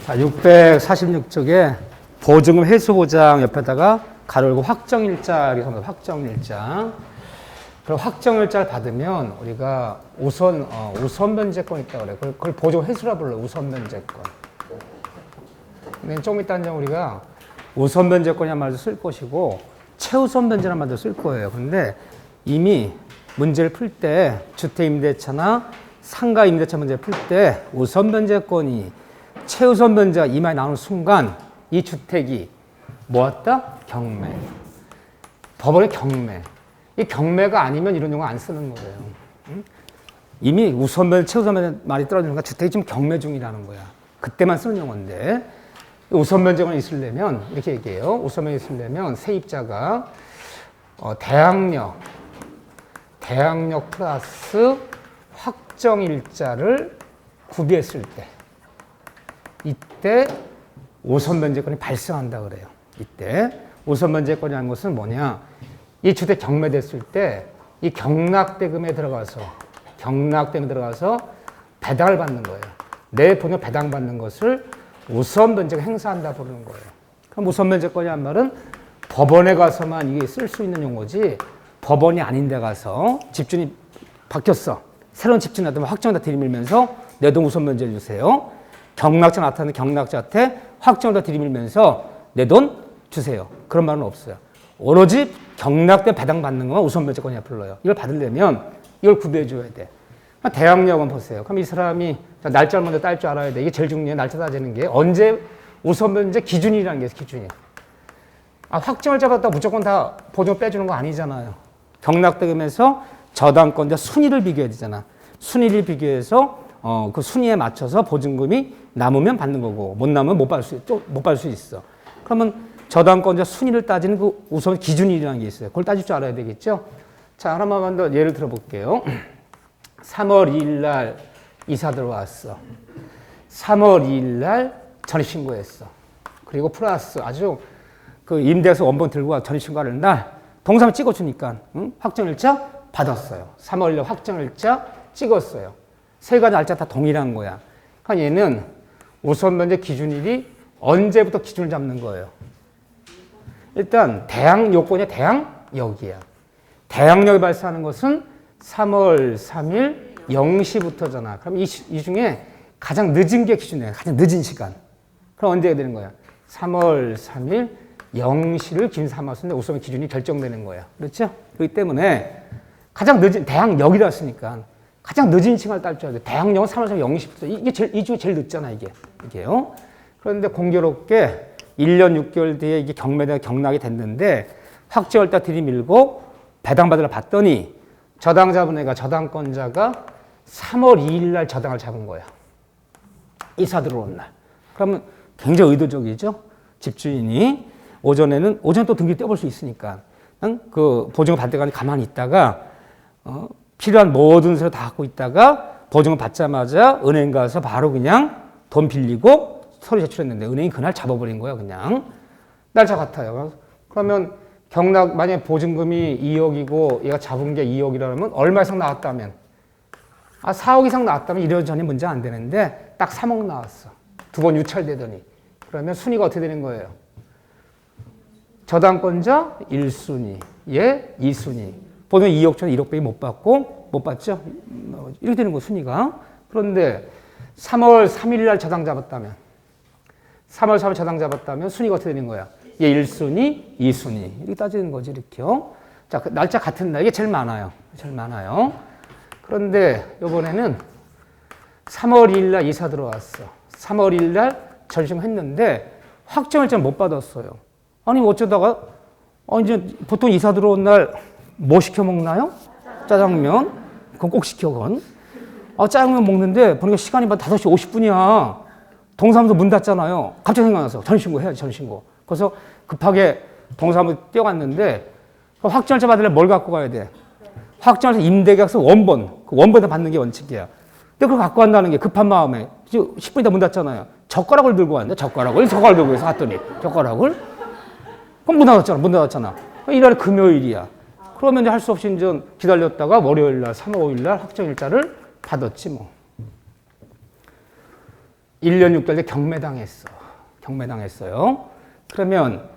자, 646쪽에 보증금 회수보장 옆에다가 가로 열고 확정일자 이렇게 합니다. 확정일자. 그럼 확정일자를 받으면 우리가 우선 변제권 있다고 그래요. 그걸 보증금 회수라 불러요. 우선 변제권. 근데 좀 이따 이제 우리가 우선 변제권이란 말도 쓸 것이고 최우선 변제란 말도 쓸 거예요. 근데 이미 문제를 풀 때 주택임대차나 상가임대차 문제를 풀 때 우선 변제권이 최우선 변제가 이마에 나오는 순간 이 주택이 뭐였다? 경매. 법원의 경매. 이 경매가 아니면 이런 용어 안 쓰는 거예요. 응? 이미 우선 변제, 최우선 변제 말이 떨어지니까 주택이 지금 경매 중이라는 거야. 그때만 쓰는 용어인데 우선 변제권이 있으려면 이렇게 얘기해요. 우선 변제가 있으려면 세입자가 대항력 플러스 확정일자를 구비했을 때 이때 우선 변제권이 발생한다 그래요. 이때 우선 변제권이라는 것은 뭐냐? 이 주택 경매됐을 때 이 경락대금에 들어가서 배당을 받는 거예요. 내 돈을 배당받는 것을 우선 변제가 행사한다 부르는 거예요. 그럼 우선 변제권이란 말은 법원에 가서만 이게 쓸 수 있는 용어지 법원이 아닌 데 가서 집주인이 바뀌었어. 새로운 집주인 나타나면 확정을 다 들이밀면서 내 돈 우선 변제해 주세요. 경락자 나타나는 경락자한테 확정을 다 들이밀면서 내 돈 주세요. 그런 말은 없어요. 오로지 경락대 배당받는 것만 우선 변제권이라 불러요. 이걸 받으려면 이걸 구비해 줘야 돼. 대항력은 보세요. 그럼 이 사람이 날짜를 먼저 딸 줄 알아야 돼. 이게 제일 중요해. 날짜 따지는 게 언제 우선 변제 기준이라는 게 있어요. 기준이. 확정을 잡았다고 무조건 다 보증을 빼주는 거 아니잖아요. 경락대금에서 저당권자 순위를 비교해야 되잖아. 순위를 비교해서 그 순위에 맞춰서 보증금이 남으면 받는 거고 못 남으면 못 받을 수 있어. 그러면 저당권자 순위를 따지는 그 우선 기준이라는 게 있어요. 그걸 따질 줄 알아야 되겠죠. 자, 하나만 더 예를 들어볼게요. 3월 2일 날 이사 들어왔어. 3월 2일 날 전입신고했어. 그리고 플러스 아주 그 임대에서 원본 들고 와 전입신고하는 날 동사무 찍어주니까 확정일자 받았어요. 3월 1일 확정일자 찍었어요. 세 가지 날짜 다 동일한 거야. 그러니까 얘는 우선 변제 기준일이 언제부터 기준을 잡는 거예요. 일단 대항 요건이 대항력이야. 대항력이 발생하는 것은 3월 3일 0시부터잖아. 그럼 이 중에 가장 늦은 게 기준이에요. 가장 늦은 시간. 그럼 언제가 되는 거야? 3월 3일 0시를 기준 삼았는데 우선 기준이 결정되는 거야. 그렇죠? 그렇기 때문에 가장 늦은 대항력이라 했으니까 가장 늦은 시간을 딸 줄 알아야 돼. 대항력은 3월 3일 0시부터 이게 이 중에 제일 늦잖아 이게요. 그런데 공교롭게 1년 6개월 뒤에 이게 경매가 경락이 됐는데 확정을 딱 들이밀고 배당받으러 봤더니 저당권자가 3월 2일 날 저당을 잡은 거야. 이사 들어온 날. 그러면 굉장히 의도적이죠. 집주인이 오전에 또 등기 떼볼 수 있으니까 그 보증을 받을 때까지 가만히 있다가 필요한 모든 서류 다 갖고 있다가 보증을 받자마자 은행 가서 바로 그냥 돈 빌리고 서류 제출했는데 은행이 그날 잡아버린 거야. 그냥 날짜 같아요. 그러면 만약에 보증금이 2억이고 얘가 잡은 게 2억이라면 얼마 이상 나왔다면 4억 이상 나왔다면 이러저니 문제 안 되는데 딱 3억 나왔어. 두 번 유찰되더니 그러면 순위가 어떻게 되는 거예요? 저당권자 1순위, 얘 2순위. 보통 2억짜리 1억밖에 못 받죠? 이렇게 되는 거 순위가. 그런데 3월 3일 날 저당 잡았다면 3월 3일 저당 잡았다면 순위가 어떻게 되는 거야? 얘 1순위, 2순위. 이렇게 따지는 거지, 이렇게요. 자, 그 날짜 같은 날, 이게 제일 많아요. 그런데 이번에는 3월 2일 날 이사 들어왔어. 3월 2일 날 전입했는데 확정일자 못 받았어요. 아니, 어쩌다가, 이제 보통 이사 들어온 날 뭐 시켜 먹나요? 짜장면? 그건 꼭 시켜, 그건. 짜장면 먹는데 보니까 시간이 5시 50분이야. 동사무소 문 닫잖아요. 갑자기 생각나서 전입신고 해야지, 전입신고. 그래서 급하게 동사무소 뛰어갔는데 확정일자 받으려면 뭘 갖고 가야 돼? 확정일자 임대계약서 원본. 그 원본에 받는 게 원칙이야. 근데 그걸 갖고 간다는 게 급한 마음에 10분 있다 문 닫잖아요. 젓가락을 들고 왔는데 젓가락을 들고 해서 갔더니 젓가락을 그럼 문 닫았잖아. 이날이 금요일이야. 그러면 이제 할 수 없이 이제 기다렸다가 월요일 날 3월 5일 날 확정일자를 받았지 뭐. 1년 6개월 때 경매당했어. 경매당했어요. 그러면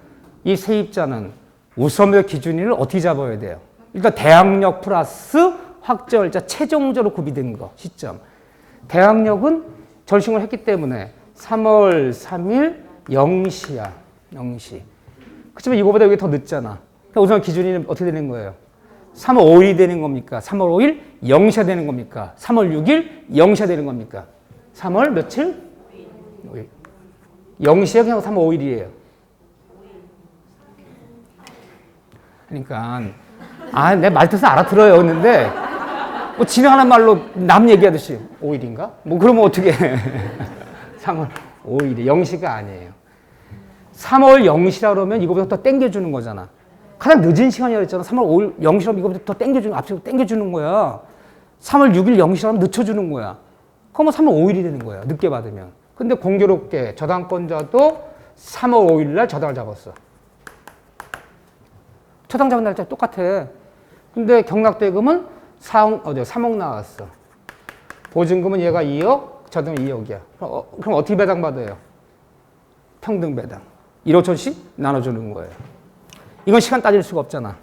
이 세입자는 우선의 기준일을 어떻게 잡아야 돼요? 일단 대항력 플러스 확정일자 최종적으로 구비된 거 시점. 대항력은 절충을 했기 때문에 3월 3일 0시야. 0시. 그렇지만 이거보다 여기 더 늦잖아. 그러니까 우선 기준일은 어떻게 되는 거예요? 3월 5일이 되는 겁니까? 3월 5일 0시가 되는 겁니까? 3월 6일 0시가 되는 겁니까? 3월 며칠? 5일. 0시가 그냥 3월 5일이에요. 그러니까 내 말 뜻은 알아들어요. 근데 뭐 진행하는 말로 남 얘기하듯이 5일인가? 뭐 그러면 어떻게 3월 5일이 0시가 아니에요. 3월 0시라 그러면 이거보다 더 땡겨주는 거잖아. 가장 늦은 시간이라 했잖아. 3월 5일 0시라면 이거보다 더 땡겨주는, 앞으로 땡겨주는 거야. 3월 6일 0시라면 늦춰주는 거야. 그러면 3월 5일이 되는 거야. 늦게 받으면. 근데 공교롭게 저당권자도 3월 5일 날 저당을 잡았어. 저당 잡은 날짜 똑같아. 근데 경락대금은 3억 나왔어. 보증금은 얘가 2억, 저당은 2억이야. 그럼 어떻게 배당받아요? 평등 배당. 1억 1천씩 나눠주는 거예요. 이건 시간 따질 수가 없잖아.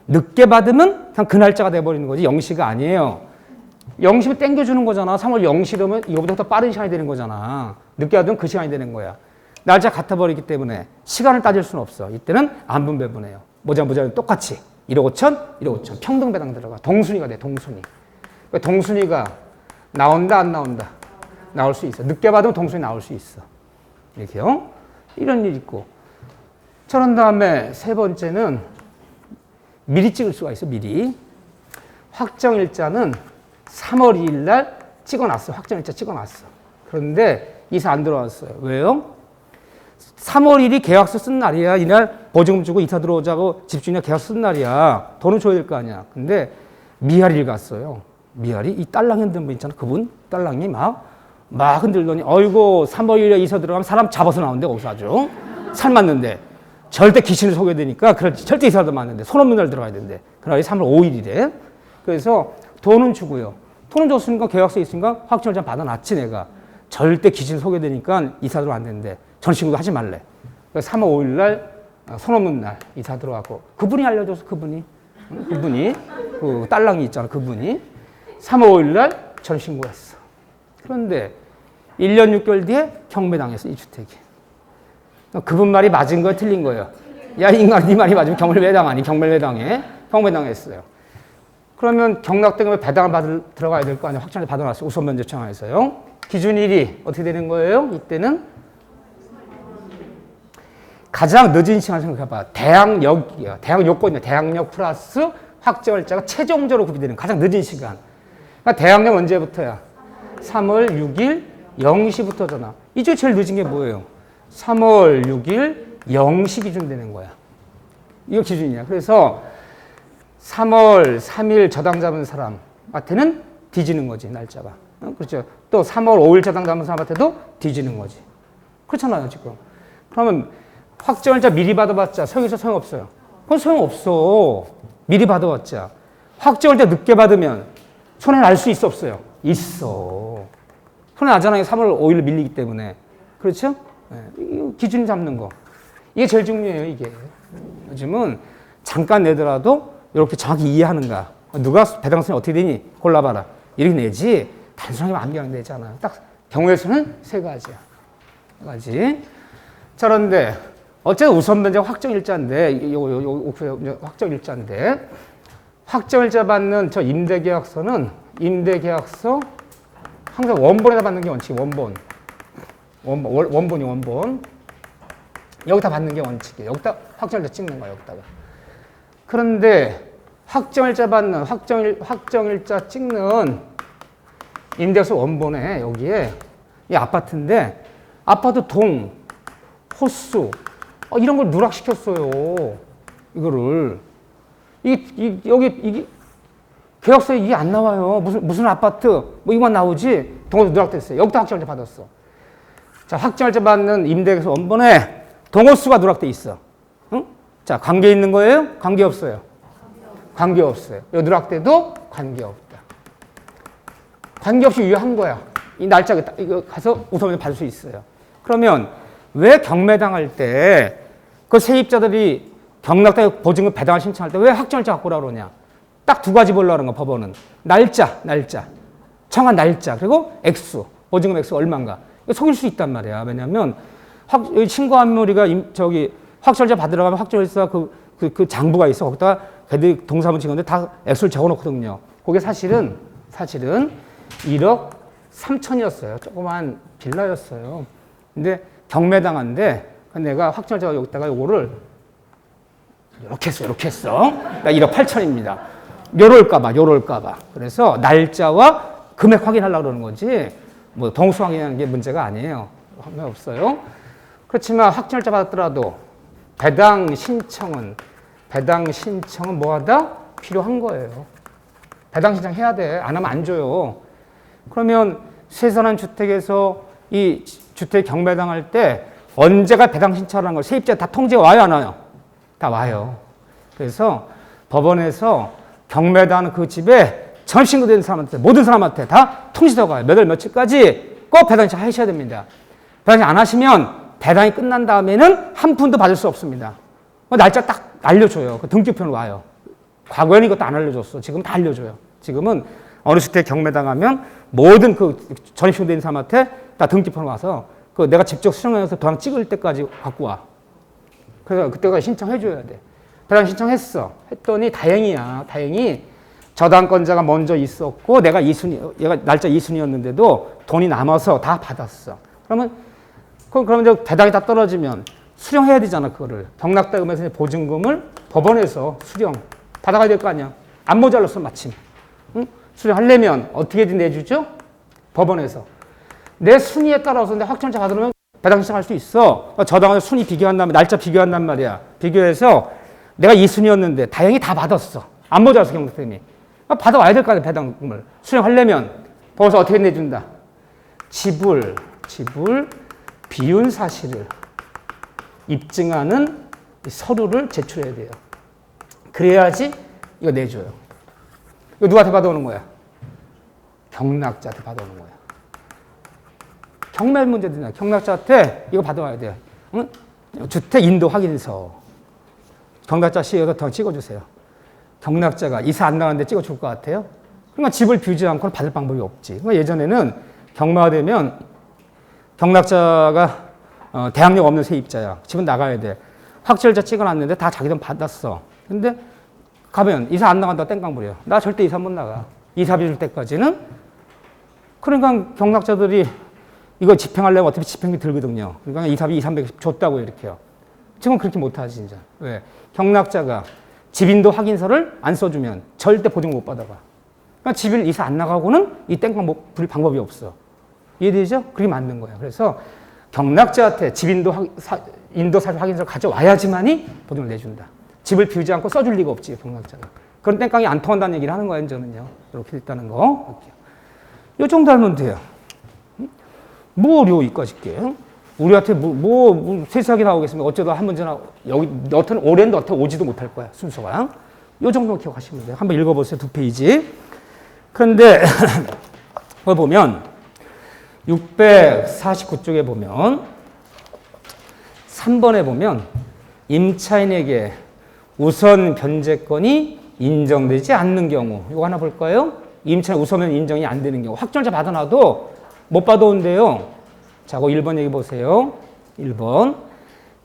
늦게 받으면 그냥 그 날짜가 돼버리는 거지 0시가 아니에요. 0시면 땡겨주는 거잖아. 3월 0시라면 이거보다 더 빠른 시간이 되는 거잖아. 늦게 받으면 그 시간이 되는 거야. 날짜 같아 버리기 때문에 시간을 따질 수는 없어. 이때는 안분 배분해요. 모자는 똑같이 1억 5천, 1억 5천 평등 배당 들어가. 동순위가 돼. 동순위. 동순위가 나온다 안 나온다? 나올 수 있어. 늦게 받으면 동순위 나올 수 있어. 이렇게요. 이런 일 있고. 저런 다음에 세 번째는 미리 찍을 수가 있어. 미리. 확정일자는 3월 2일 날 찍어놨어. 확정일자 찍어놨어. 그런데 이사 안 들어왔어요. 왜요? 3월 1일이 계약서 쓴 날이야. 이날 보증금 주고 이사 들어오자고 집주인이 계약서 쓴 날이야. 돈을 줘야 될 거 아니야. 근데 미아리를 갔어요. 미아리 이 딸랑이 흔든 분 있잖아. 그분 딸랑이 막 흔들더니 어이구 3월 1일에 이사 들어가면 사람 잡아서 나오는데 거기서 아주 삶았는데 절대 귀신을 속여야 되니까 절대 이사도 맞는데 손 없는 날 들어가야 된대. 그날이 3월 5일이래. 그래서 돈은 주고요. 돈은 줬으니까 계약서 있으니까 확정일자 받아놨지 내가. 절대 귀신 속여야 되니까 이사 들어가면 안 되는데 전 친구도 하지 말래. 3월 5일 날 손 없는 날 이사 들어가고 그분이 알려줘서 그분이 그 딸랑이 있잖아. 그분이 3월 5일 날 전 신고했어. 그런데 1년 6개월 뒤에 경매당했어. 이 주택이. 그분 말이 맞은 거야 틀린 거예요? 야 인간 네 말이 맞으면 경매를 왜 당하니? 경매를 왜 당해? 경매당했어요. 그러면 경락대금에 배당을 들어가야 될 거 아니야. 확정을 받아놨어요. 우선면제 청하에서요. 기준일이 어떻게 되는 거예요? 이때는 가장 늦은 시간 생각해봐. 대항력이야. 대항 요건이야. 대항력 플러스 확정일자가 최종적으로 구비되는 가장 늦은 시간. 그러니까 대항력 언제부터야? 3월 6일 0시부터잖아. 이쪽에 제일 늦은 게 뭐예요? 3월 6일 0시 기준 되는 거야. 이거 기준이야. 그래서 3월 3일 저당 잡은 사람한테는 뒤지는 거지, 날짜가. 그렇죠. 또 3월 5일 저당 잡은 사람한테도 뒤지는 거지. 그렇잖아요, 지금. 그러면 확정일자 미리 받아봤자 소용있어, 소용없어요? 그건 소용없어. 미리 받아봤자. 확정일자 늦게 받으면 손해 날 수 있어, 없어요? 있어. 손해 나잖아요. 3월 5일 밀리기 때문에. 그렇죠? 네. 기준 잡는 거. 이게 제일 중요해요, 이게. 요즘은 잠깐 내더라도 이렇게 정확히 이해하는가. 누가 배당성이 어떻게 되니? 골라봐라. 이렇게 내지, 단순하게 안 그냥 내잖아요. 딱 경우의 수는 세 가지야. 세 가지. 자, 그런데, 어쨌든 우선변제가 확정일자인데, 확정일자인데, 확정일자 받는 저 임대계약서는 임대계약서 항상 원본에다 받는 게 원칙, 원본. 원본이 원본. 여기다 받는 게 원칙이에요. 여기다 확정일자 찍는 거야, 여기다가. 그런데 확정일자 받는, 확정일자 찍는 임대계약서 원본에 여기에 이 아파트인데 아파트 동, 호수 이런 걸 누락시켰어요. 이거를. 이게 계약서에 이게 안 나와요. 무슨 아파트 뭐 이것만 나오지. 동호수 누락됐어요. 여기다 확정일자 받았어. 자, 확정일자 받는 임대계약서 원본에 동호수가 누락돼 있어. 응? 자, 관계 있는 거예요? 관계 없어요? 관계 없어요. 이 누락돼도 관계 없다. 관계 없이 유효한 거야. 이 날짜가 이거 가서 우선을 받을 수 있어요. 그러면 왜 경매당할 때 그 세입자들이 경락당 보증금 배당을 신청할 때 왜 확정일자 갖고 오라고 그러냐? 딱 두 가지 보려고 하는 거 법원은. 날짜. 정한 날짜. 그리고 액수. 보증금 액수 얼마인가. 이거 속일 수 있단 말이야. 왜냐면 신고한 우리가 확정일자 받으러 가면 확정일자 그 장부가 있어. 거기다가 걔들 동사문 찍었는데 다 액수를 적어 놓거든요. 그게 사실은 1억 3천이었어요. 조그만 빌라였어요. 근데 경매당한데 내가 확정일자 여기다가 요거를 이렇게 했어. 나 1억 8천입니다. 요럴까봐. 그래서 날짜와 금액 확인하려고 그러는 거지, 뭐 동수 확인하는 게 문제가 아니에요. 없어요. 그렇지만 확정일자 받았더라도 배당 신청은 뭐하다? 필요한 거예요. 배당 신청해야 돼. 안 하면 안 줘요. 그러면 세선한 주택에서 이 주택 경매당할 때 언제가 배당 신청하는 걸 세입자 다 통지가 와요, 안 와요? 다 와요. 그래서 법원에서 경매당하는 그 집에 전입 신고된 사람한테, 모든 사람한테 다 통지가 가요. 몇 월 며칠까지 꼭 배당 신청 하셔야 됩니다. 배당 신청 안 하시면 배당이 끝난 다음에는 한 푼도 받을 수 없습니다. 날짜 딱 알려줘요. 그 등기표는 와요. 과거에는 이것도 안 알려줬어. 지금 다 알려줘요. 지금은 어느 주택 경매당하면 모든 그 전입 신고된 사람한테 다 등기표는 와서 그 내가 직접 수령해서 도장 찍을 때까지 갖고 와. 그래서 그때까지 신청해줘야 돼. 배당 신청했어. 했더니 다행히 저당권자가 먼저 있었고 내가 2순위, 얘가 날짜 2순위였는데도 돈이 남아서 다 받았어. 그러면 이제 배당이 다 떨어지면 수령해야 되잖아, 그거를. 경락대금에서 보증금을 법원에서 수령 받아가야 될 거 아니야. 안 모자랐어, 마침. 응? 수령하려면 어떻게 내주죠? 법원에서. 내 순위에 따라서 내 확정일자 받으면 배당 신청할 수 있어. 저당을 순위 비교한 다음에 날짜 비교한단 말이야. 비교해서 내가 2순위였는데 다행히 다 받았어. 안 모자랐어, 경락대금이. 받아와야 될 거 아니야, 배당금을. 수령하려면 법원에서 어떻게 내준다? 집을 비운 사실을 입증하는 서류를 제출해야 돼요. 그래야지 이거 내줘요. 이거 누구한테 받아오는 거야? 경락자한테 받아오는 거야. 경매 문제들이나 경락자한테 이거 받아와야 돼요. 응? 주택 인도 확인서. 경락자 시에서 더 찍어주세요. 경락자가 이사 안 나가는데 찍어줄 것 같아요? 그러니까 집을 비우지 않고는 받을 방법이 없지. 그러니까 예전에는 경매가 되면 경락자가 대항력 없는 세입자야. 집은 나가야 돼. 확정일자 찍어놨는데 다 자기 돈 받았어. 근데 가면 이사 안 나간다고 땡깡 부려. 나 절대 이사 못 나가. 이사비 줄 때까지는. 그러니까 경락자들이 이거 집행하려면 어차피 집행비 들거든요. 그러니까 이사비 200~300 줬다고 이렇게요. 지금 그렇게 못하지, 진짜. 왜? 경락자가 집인도 확인서를 안 써주면 절대 보증금 못 받아가. 그러니까 집을 이사 안 나가고는 이 땡깡 부릴 방법이 없어. 이해되죠? 그게 맞는 거예요. 그래서 경락자한테 집인도 인도 사실 확인서를 가져와야지만이 보증을 내준다. 집을 비우지 않고 써줄 리가 없지, 경락자가. 그런 땡깡이 안 통한다는 얘기를 하는 거예요, 저는요. 이렇게 있다는 거. 이 정도 하면 돼요. 뭐요, 이까짓 게. 우리한테 세세하게 나오겠습니까? 어쩌다 한 문제나, 여기, 올해는 너한테 오지도 못할 거야, 순서가. 이 정도 기억하시면 돼요. 한번 읽어보세요, 2페이지. 그런데, 그걸 보면, 649쪽에 보면, 3번에 보면, 임차인에게 우선 변제권이 인정되지 않는 경우. 이거 하나 볼까요? 임차인 우선 인정이 안 되는 경우. 확정일자 받아놔도 못 받아온대요. 자, 그 1번 얘기 보세요. 1번.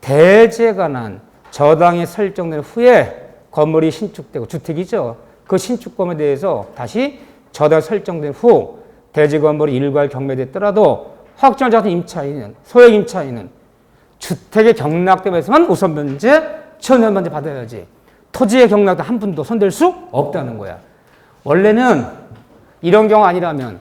대지에 관한 저당이 설정된 후에 건물이 신축되고, 주택이죠. 그 신축권에 대해서 다시 저당이 설정된 후 대지 건물이 일괄 경매됐더라도 확정일자 같은 임차인은, 소액 임차인은 주택의 경락됨에서만 우선 변제, 최우선 변제 받아야지. 토지의 경락도 한 푼도 손댈 수 없다는 거야. 원래는 이런 경우 아니라면,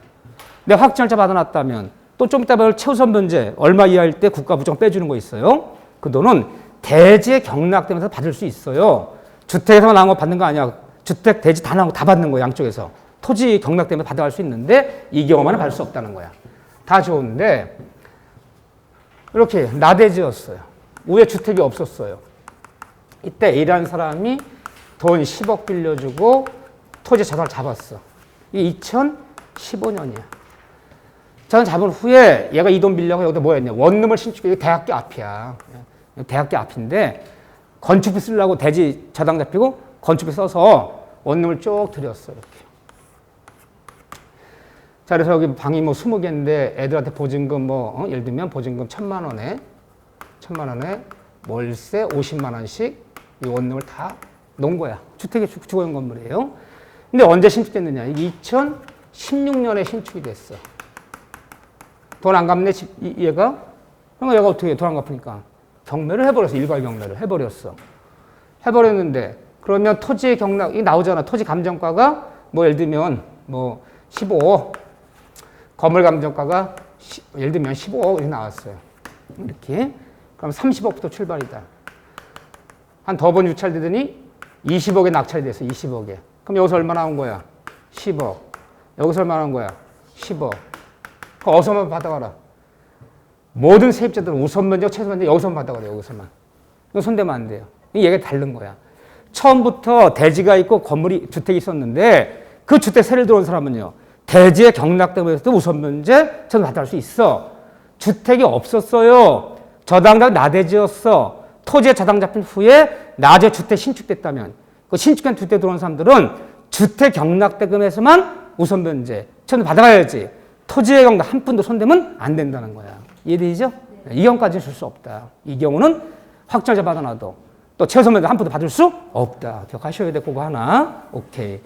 내가 확정일자 받아놨다면 또 좀 이따 최우선 변제 얼마 이하일 때 국가 부정 빼주는 거 있어요. 그 돈은 대지의 경락되면서 받을 수 있어요. 주택에서만 나온 거 받는 거 아니야. 주택, 대지 다 나온 거 다 받는 거야, 양쪽에서. 토지 경락되면서 받아갈 수 있는데 이 경우만은 받을 수 없다는 거야. 다 좋은데 이렇게 나대지였어요. 위에 주택이 없었어요. 이때 A라는 사람이 돈 10억 빌려주고 토지 자산을 잡았어. 이게 2015년이야. 저는 잡은 후에 얘가 이 돈 빌려고 여기다 뭐 했냐. 원룸을 신축해. 이게 대학교 앞이야. 대학교 앞인데 건축비 쓰려고 대지 저당 잡히고 건축비 써서 원룸을 쭉 들였어. 이렇게. 자, 그래서 여기 방이 뭐 20개인데 애들한테 보증금 뭐, 예를 들면 보증금 1,000만 원에 월세 50만 원씩 이 원룸을 다 놓은 거야. 주택의 주거용 건물이에요. 근데 언제 신축됐느냐. 2016년에 신축이 됐어. 돈 안 갚네, 얘가? 그러면 얘가 어떻게 해? 돈 안 갚으니까. 경매를 해버렸어. 일괄 경매를 해버렸어. 해버렸는데, 그러면 토지의 경락이 나오잖아. 토지 감정가가 뭐 예를 들면 뭐 15억, 건물 감정가가 예를 들면 15억 이렇게 나왔어요. 이렇게. 그럼 30억부터 출발이다. 한 더 번 유찰되더니 20억에 낙찰이 됐어. 20억에. 그럼 여기서 얼마 나온 거야? 10억. 여기서 얼마 나온 거야? 10억. 그럼 어디서만 받아가라. 모든 세입자들은 우선 면적, 최소 면적 여기서만 받아가라. 여기서만. 이거 손대면 안 돼요. 이게 다른 거야. 처음부터 대지가 있고 건물이 주택이 있었는데 그 주택 세를 들어온 사람은요. 대지의 경락되면서도 우선 면제 저는 받아갈 수 있어. 주택이 없었어요. 저당장 나대지였어. 토지에 저당 잡힌 후에 나중에 주택 신축됐다면 그 신축된 주택 들어온 사람들은 주택 경락대금에서만 우선 면제 저는 받아가야지. 토지의 경락 한 푼도 손대면 안 된다는 거야. 이해되죠? 네. 이 경우까지는 줄 수 없다. 이 경우는 확정자 받아놔도 또 최소 면제 한 푼도 받을 수 없다. 기억하셔야 돼. 그거 하나. 오케이.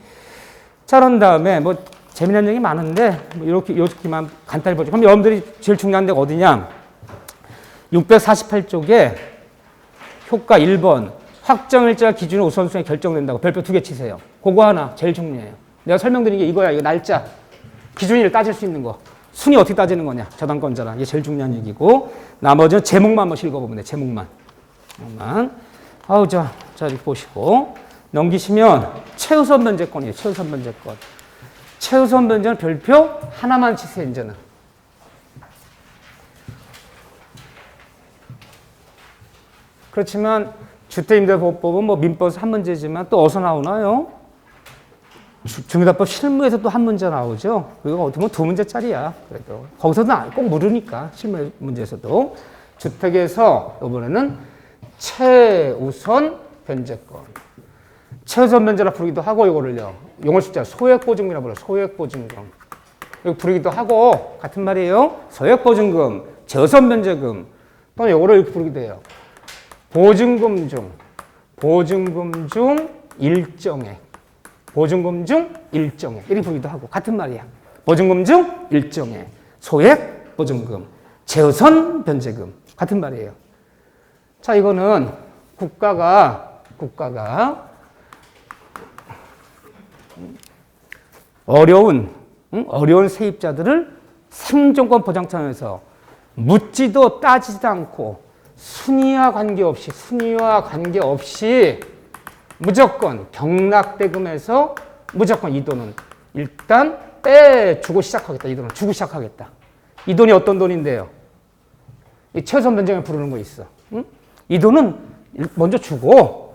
자, 그런 다음에 뭐 재미난 얘기 많은데 뭐 이렇게만 간단히 보죠. 그럼 여러분들이 제일 중요한 데가 어디냐? 648쪽에 효과 1번 확정일자 기준으로 우선순위 결정된다고 별표 2개 치세요. 그거 하나 제일 중요해요. 내가 설명드린 게 이거야. 이거 날짜. 기준일을 따질 수 있는 거. 순위 어떻게 따지는 거냐. 저당권자랑. 이게 제일 중요한 얘기고 나머지는 제목만 한번 읽어보면 돼. 제목만. 아우 자 이렇게 보시고 넘기시면 최우선 면제권이에요. 최우선 면제권. 최우선 면제는 별표 하나만 치세요. 이제는. 그렇지만 주택임대보호법은 뭐 민법에서 한 문제지만 또 어디서 나오나요? 중개사법 실무에서 또 한 문제 나오죠. 그리고 어떻게 보면 2문제짜리야. 그래도 거기서도 꼭 물으니까 실무 문제에서도 주택에서 이번에는 최우선 변제권. 최우선 변제라 부르기도 하고 이거를요. 용어 숫자 소액보증금이라고 불러요. 소액보증금. 여기 부르기도 하고 같은 말이에요. 소액보증금, 최우선 변제금 또는 이거를 이렇게 부르기도 해요. 보증금 중 일정액. 보증금 중 일정액. 이렇게 부르기도 하고 같은 말이야. 보증금 중 일정액. 소액 보증금. 최우선 변제금. 같은 말이에요. 자, 이거는 국가가 어려운 세입자들을 생존권 보장 차원에서 묻지도 따지지도 않고 순위와 관계없이 무조건 경락대금에서 무조건 이 돈은 일단 빼주고 시작하겠다. 이 돈을 주고 시작하겠다. 이 돈이 어떤 돈인데요? 이 최우선 변제금에 부르는 거 있어. 응? 이 돈은 먼저 주고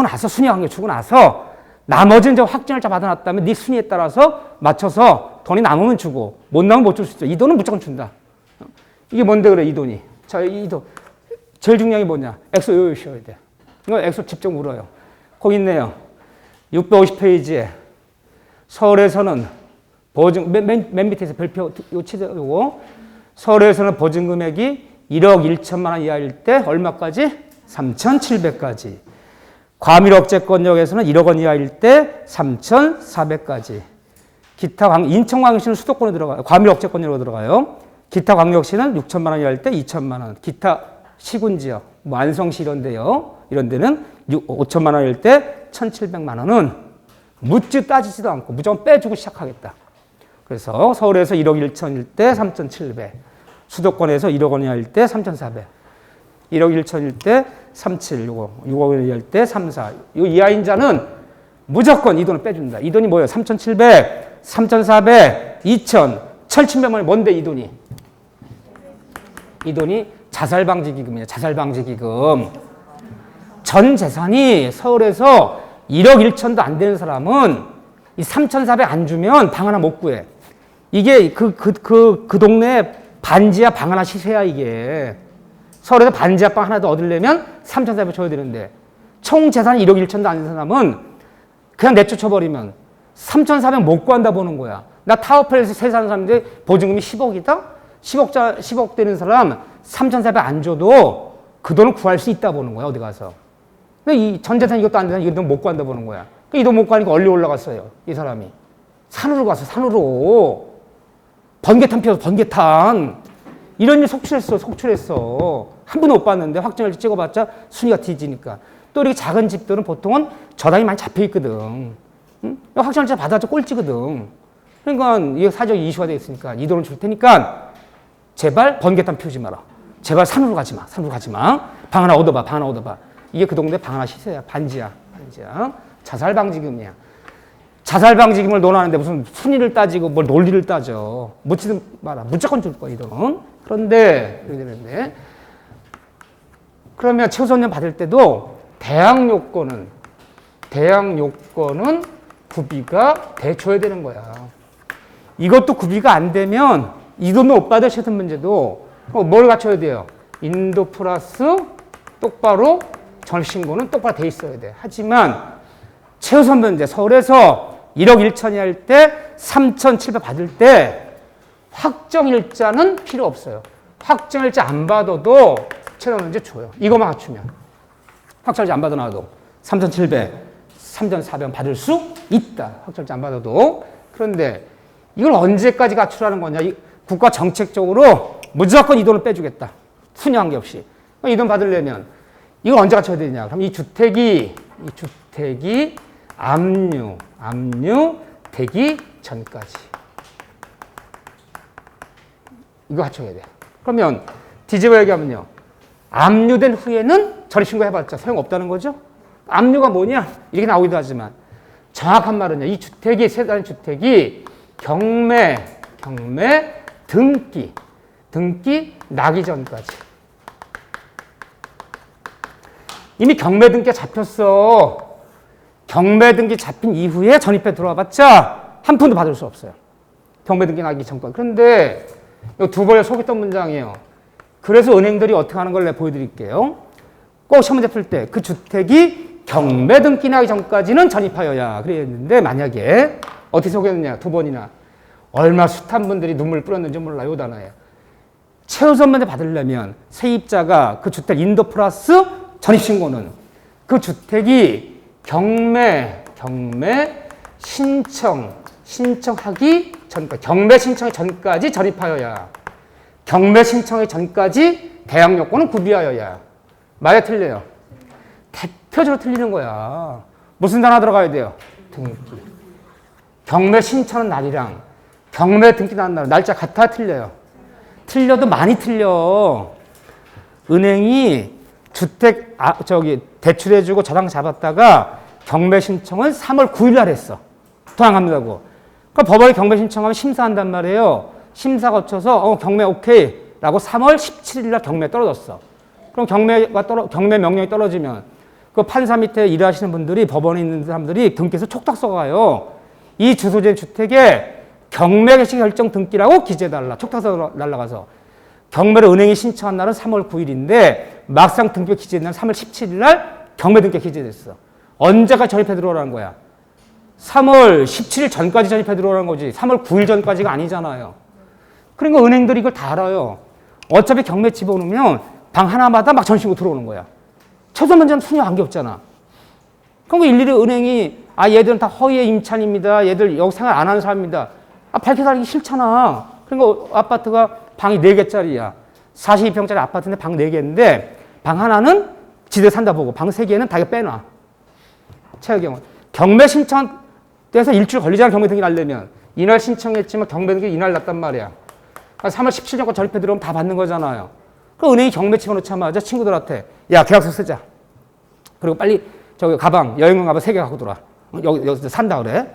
나서 순위 관계 주고 나서 나머지는 이제 확정일자 받아놨다면 네 순위에 따라서 맞춰서 돈이 남으면 주고 못 남으면 못 줄 수 있어. 이 돈은 무조건 준다. 이게 뭔데 그래 이 돈이. 자, 이 돈. 제일 중요한 게 뭐냐. 액수 외우셔야 돼. 이거 액수 직접 물어요. 거기 있네요. 650페이지에 서울에서는 보증 맨 밑에서 별표 요거 서울에서는 보증금액이 1억 1천만 원 이하일 때 얼마까지? 3,700까지. 과밀억제권역에서는 1억 원 이하일 때 3,400까지. 기타 인천광역시는 수도권에 들어가요. 과밀억제권역으로 들어가요. 기타 광역시는 6천만 원 이하일 때 2천만 원. 기타 시군지역, 뭐 안성시 이런 데는 5천만 원일 때 1,700만 원은 묻지 따지지도 않고 무조건 빼주고 시작하겠다. 그래서 서울에서 1억 1천일 때 3,700. 수도권에서 1억 원 이하일 때 3,400. 1억 1천일 때 37, 6억 원 이하일 때 34. 이 이하인 자는 무조건 이 돈을 빼준다. 이 돈이 뭐예요? 3,700, 3,400, 2,000, 1,700만 원이 뭔데 이 돈이? 이 돈이 자살방지기금이에요. 자살방지기금. 전 재산이 서울에서 1억 1천도 안 되는 사람은 이 3,400 안 주면 방 하나 못 구해. 이게 그 동네 반지하 방 하나 시세야, 이게. 서울에서 반지하 방 하나 더 얻으려면 3,400 줘야 되는데, 총 재산이 1억 1천도 안 되는 사람은 그냥 내쫓아버리면 3,400 못 구한다 보는 거야. 나 타워플에서 세 사는 사람인데 보증금이 10억이다? 10억 되는 사람 3,400 안 줘도 그 돈을 구할 수 있다 보는 거야, 어디 가서. 근데 이 전 재산 이것도 안 되나 이 돈 못 구한다 보는 거야. 이 돈 못 구하니까 얼리 올라갔어요, 이 사람이. 산으로 가서, 산으로. 번개탄 피워서 번개탄. 이런 일 속출했어. 한 번도 못 봤는데 확정일지 찍어봤자 순위가 뒤지니까. 또 이렇게 작은 집들은 보통은 저당이 많이 잡혀있거든. 응? 확정일지 받아서 꼴찌거든. 그러니까 이게 사적 이슈가 되어 있으니까 이 돈을 줄 테니까 제발 번개탄 피우지 마라. 제발 산으로 가지 마. 산으로 가지 마. 방 하나 얻어봐. 방 하나 얻어봐. 이게 그 동네 방 하나 시세야. 반지야. 자살방지금이야. 자살방지금을 논하는데 무슨 순위를 따지고 뭘 논리를 따져. 묻지도 마라. 무조건 줄 거야, 이 돈은. 그런데 그러면 최우선련 받을 때도 대항 요건은 구비가 돼줘야 되는 거야. 이것도 구비가 안 되면 이 돈도 못 받을 최선 문제도 뭘 갖춰야 돼요? 인도 플러스 똑바로 전신고는 똑바로 돼 있어야 돼. 하지만 최우선 문제 서울에서 1억 1천이 할 때 3,700 받을 때 확정일자는 필요 없어요. 확정일자 안 받아도 최우선 문제 줘요. 이거만 갖추면. 확정일자 안 받아놔도 3,700, 3,400 받을 수 있다. 확정일자 안 받아도. 그런데 이걸 언제까지 갖추라는 거냐. 국가 정책적으로 무조건 이 돈을 빼주겠다. 순위한 게 없이. 이 돈 받으려면 이걸 언제 갖춰야 되냐. 그럼 이 주택이 압류되기 전까지. 이거 갖춰야 돼. 그러면 뒤집어 얘기하면요. 압류된 후에는 전입신고 해봤자 소용없다는 거죠. 압류가 뭐냐? 이렇게 나오기도 하지만 정확한 말은요. 이 주택이, 세단 주택이 경매 등기 나기 전까지. 이미 경매 등기가 잡혔어. 경매 등기 잡힌 이후에 전입해 들어와 봤자 한 푼도 받을 수 없어요. 경매 등기 나기 전까지. 그런데 이 두 번에 속였던 문장이에요. 그래서 은행들이 어떻게 하는 걸 내가 보여드릴게요. 꼭 시험 문제 풀 때 그 주택이 경매 등기 나기 전까지는 전입하여야 그랬는데 만약에 어떻게 속였느냐. 두 번이나. 얼마 숱한 분들이 눈물 뿌렸는지 몰라요. 이 단어에. 최우선 문제 받으려면 세입자가 그 주택 인도 플러스 전입신고는 그 주택이 경매 신청하기 전까지, 경매 신청하기 전까지 전입하여야, 경매 신청하기 전까지 대항 요건은 구비하여야. 맞아, 틀려요? 대표적으로 틀리는 거야. 무슨 단어 들어가야 돼요? 등기. 경매 신청하는 날이랑 경매 등기 나는 날짜 같아, 틀려요? 틀려도 많이 틀려. 은행이 주택 대출해주고 저당 잡았다가 경매 신청을 3월 9일 날 했어. 도항합니다고. 그러니까 법원에 경매 신청하면 심사한단 말이에요. 심사 거쳐서 경매 오케이 라고 3월 17일 날 경매 떨어졌어. 그럼 경매 명령이 떨어지면 그 판사 밑에 일하시는 분들이, 법원에 있는 사람들이 등기에서 촉탁서 가요. 이 주소지의 주택에 경매 개시 결정 등기라고 기재해달라. 촉탁서 날라가서. 경매를 은행이 신청한 날은 3월 9일인데 막상 등기가 기재된 날은 3월 17일 날 경매 등기가 기재됐어. 언제까지 전입해 들어오라는 거야? 3월 17일 전까지 전입해 들어오라는 거지. 3월 9일 전까지가 아니잖아요. 그러니까 은행들이 이걸 다 알아요. 어차피 경매 집어넣으면 방 하나마다 막 전신고 들어오는 거야. 최소 문제는 순위 관계 없잖아. 그럼 일일이 은행이 얘들은 다 허위의 임차인입니다. 얘들 여기 생활 안 하는 사람입니다. 밝혀서 알기 싫잖아. 그러니까 아파트가 방이 4개짜리야. 42평짜리 아파트인데 방 4개인데 방 하나는 지들 산다 보고 방 3개는 다 빼놔. 최악의 경우. 경매 신청 때에서 일주일 걸리잖아. 경매 등기 날려면. 이날 신청했지만 경매 등기 이날 났단 말이야. 그러니까 3월 17일까지 전입해 들어오면 다 받는 거잖아요. 그럼 은행이 경매 집어넣자마자 친구들한테 야 계약서 쓰자. 그리고 빨리 가방 여행용 가방 3개 갖고 돌아. 여기서 산다 그래.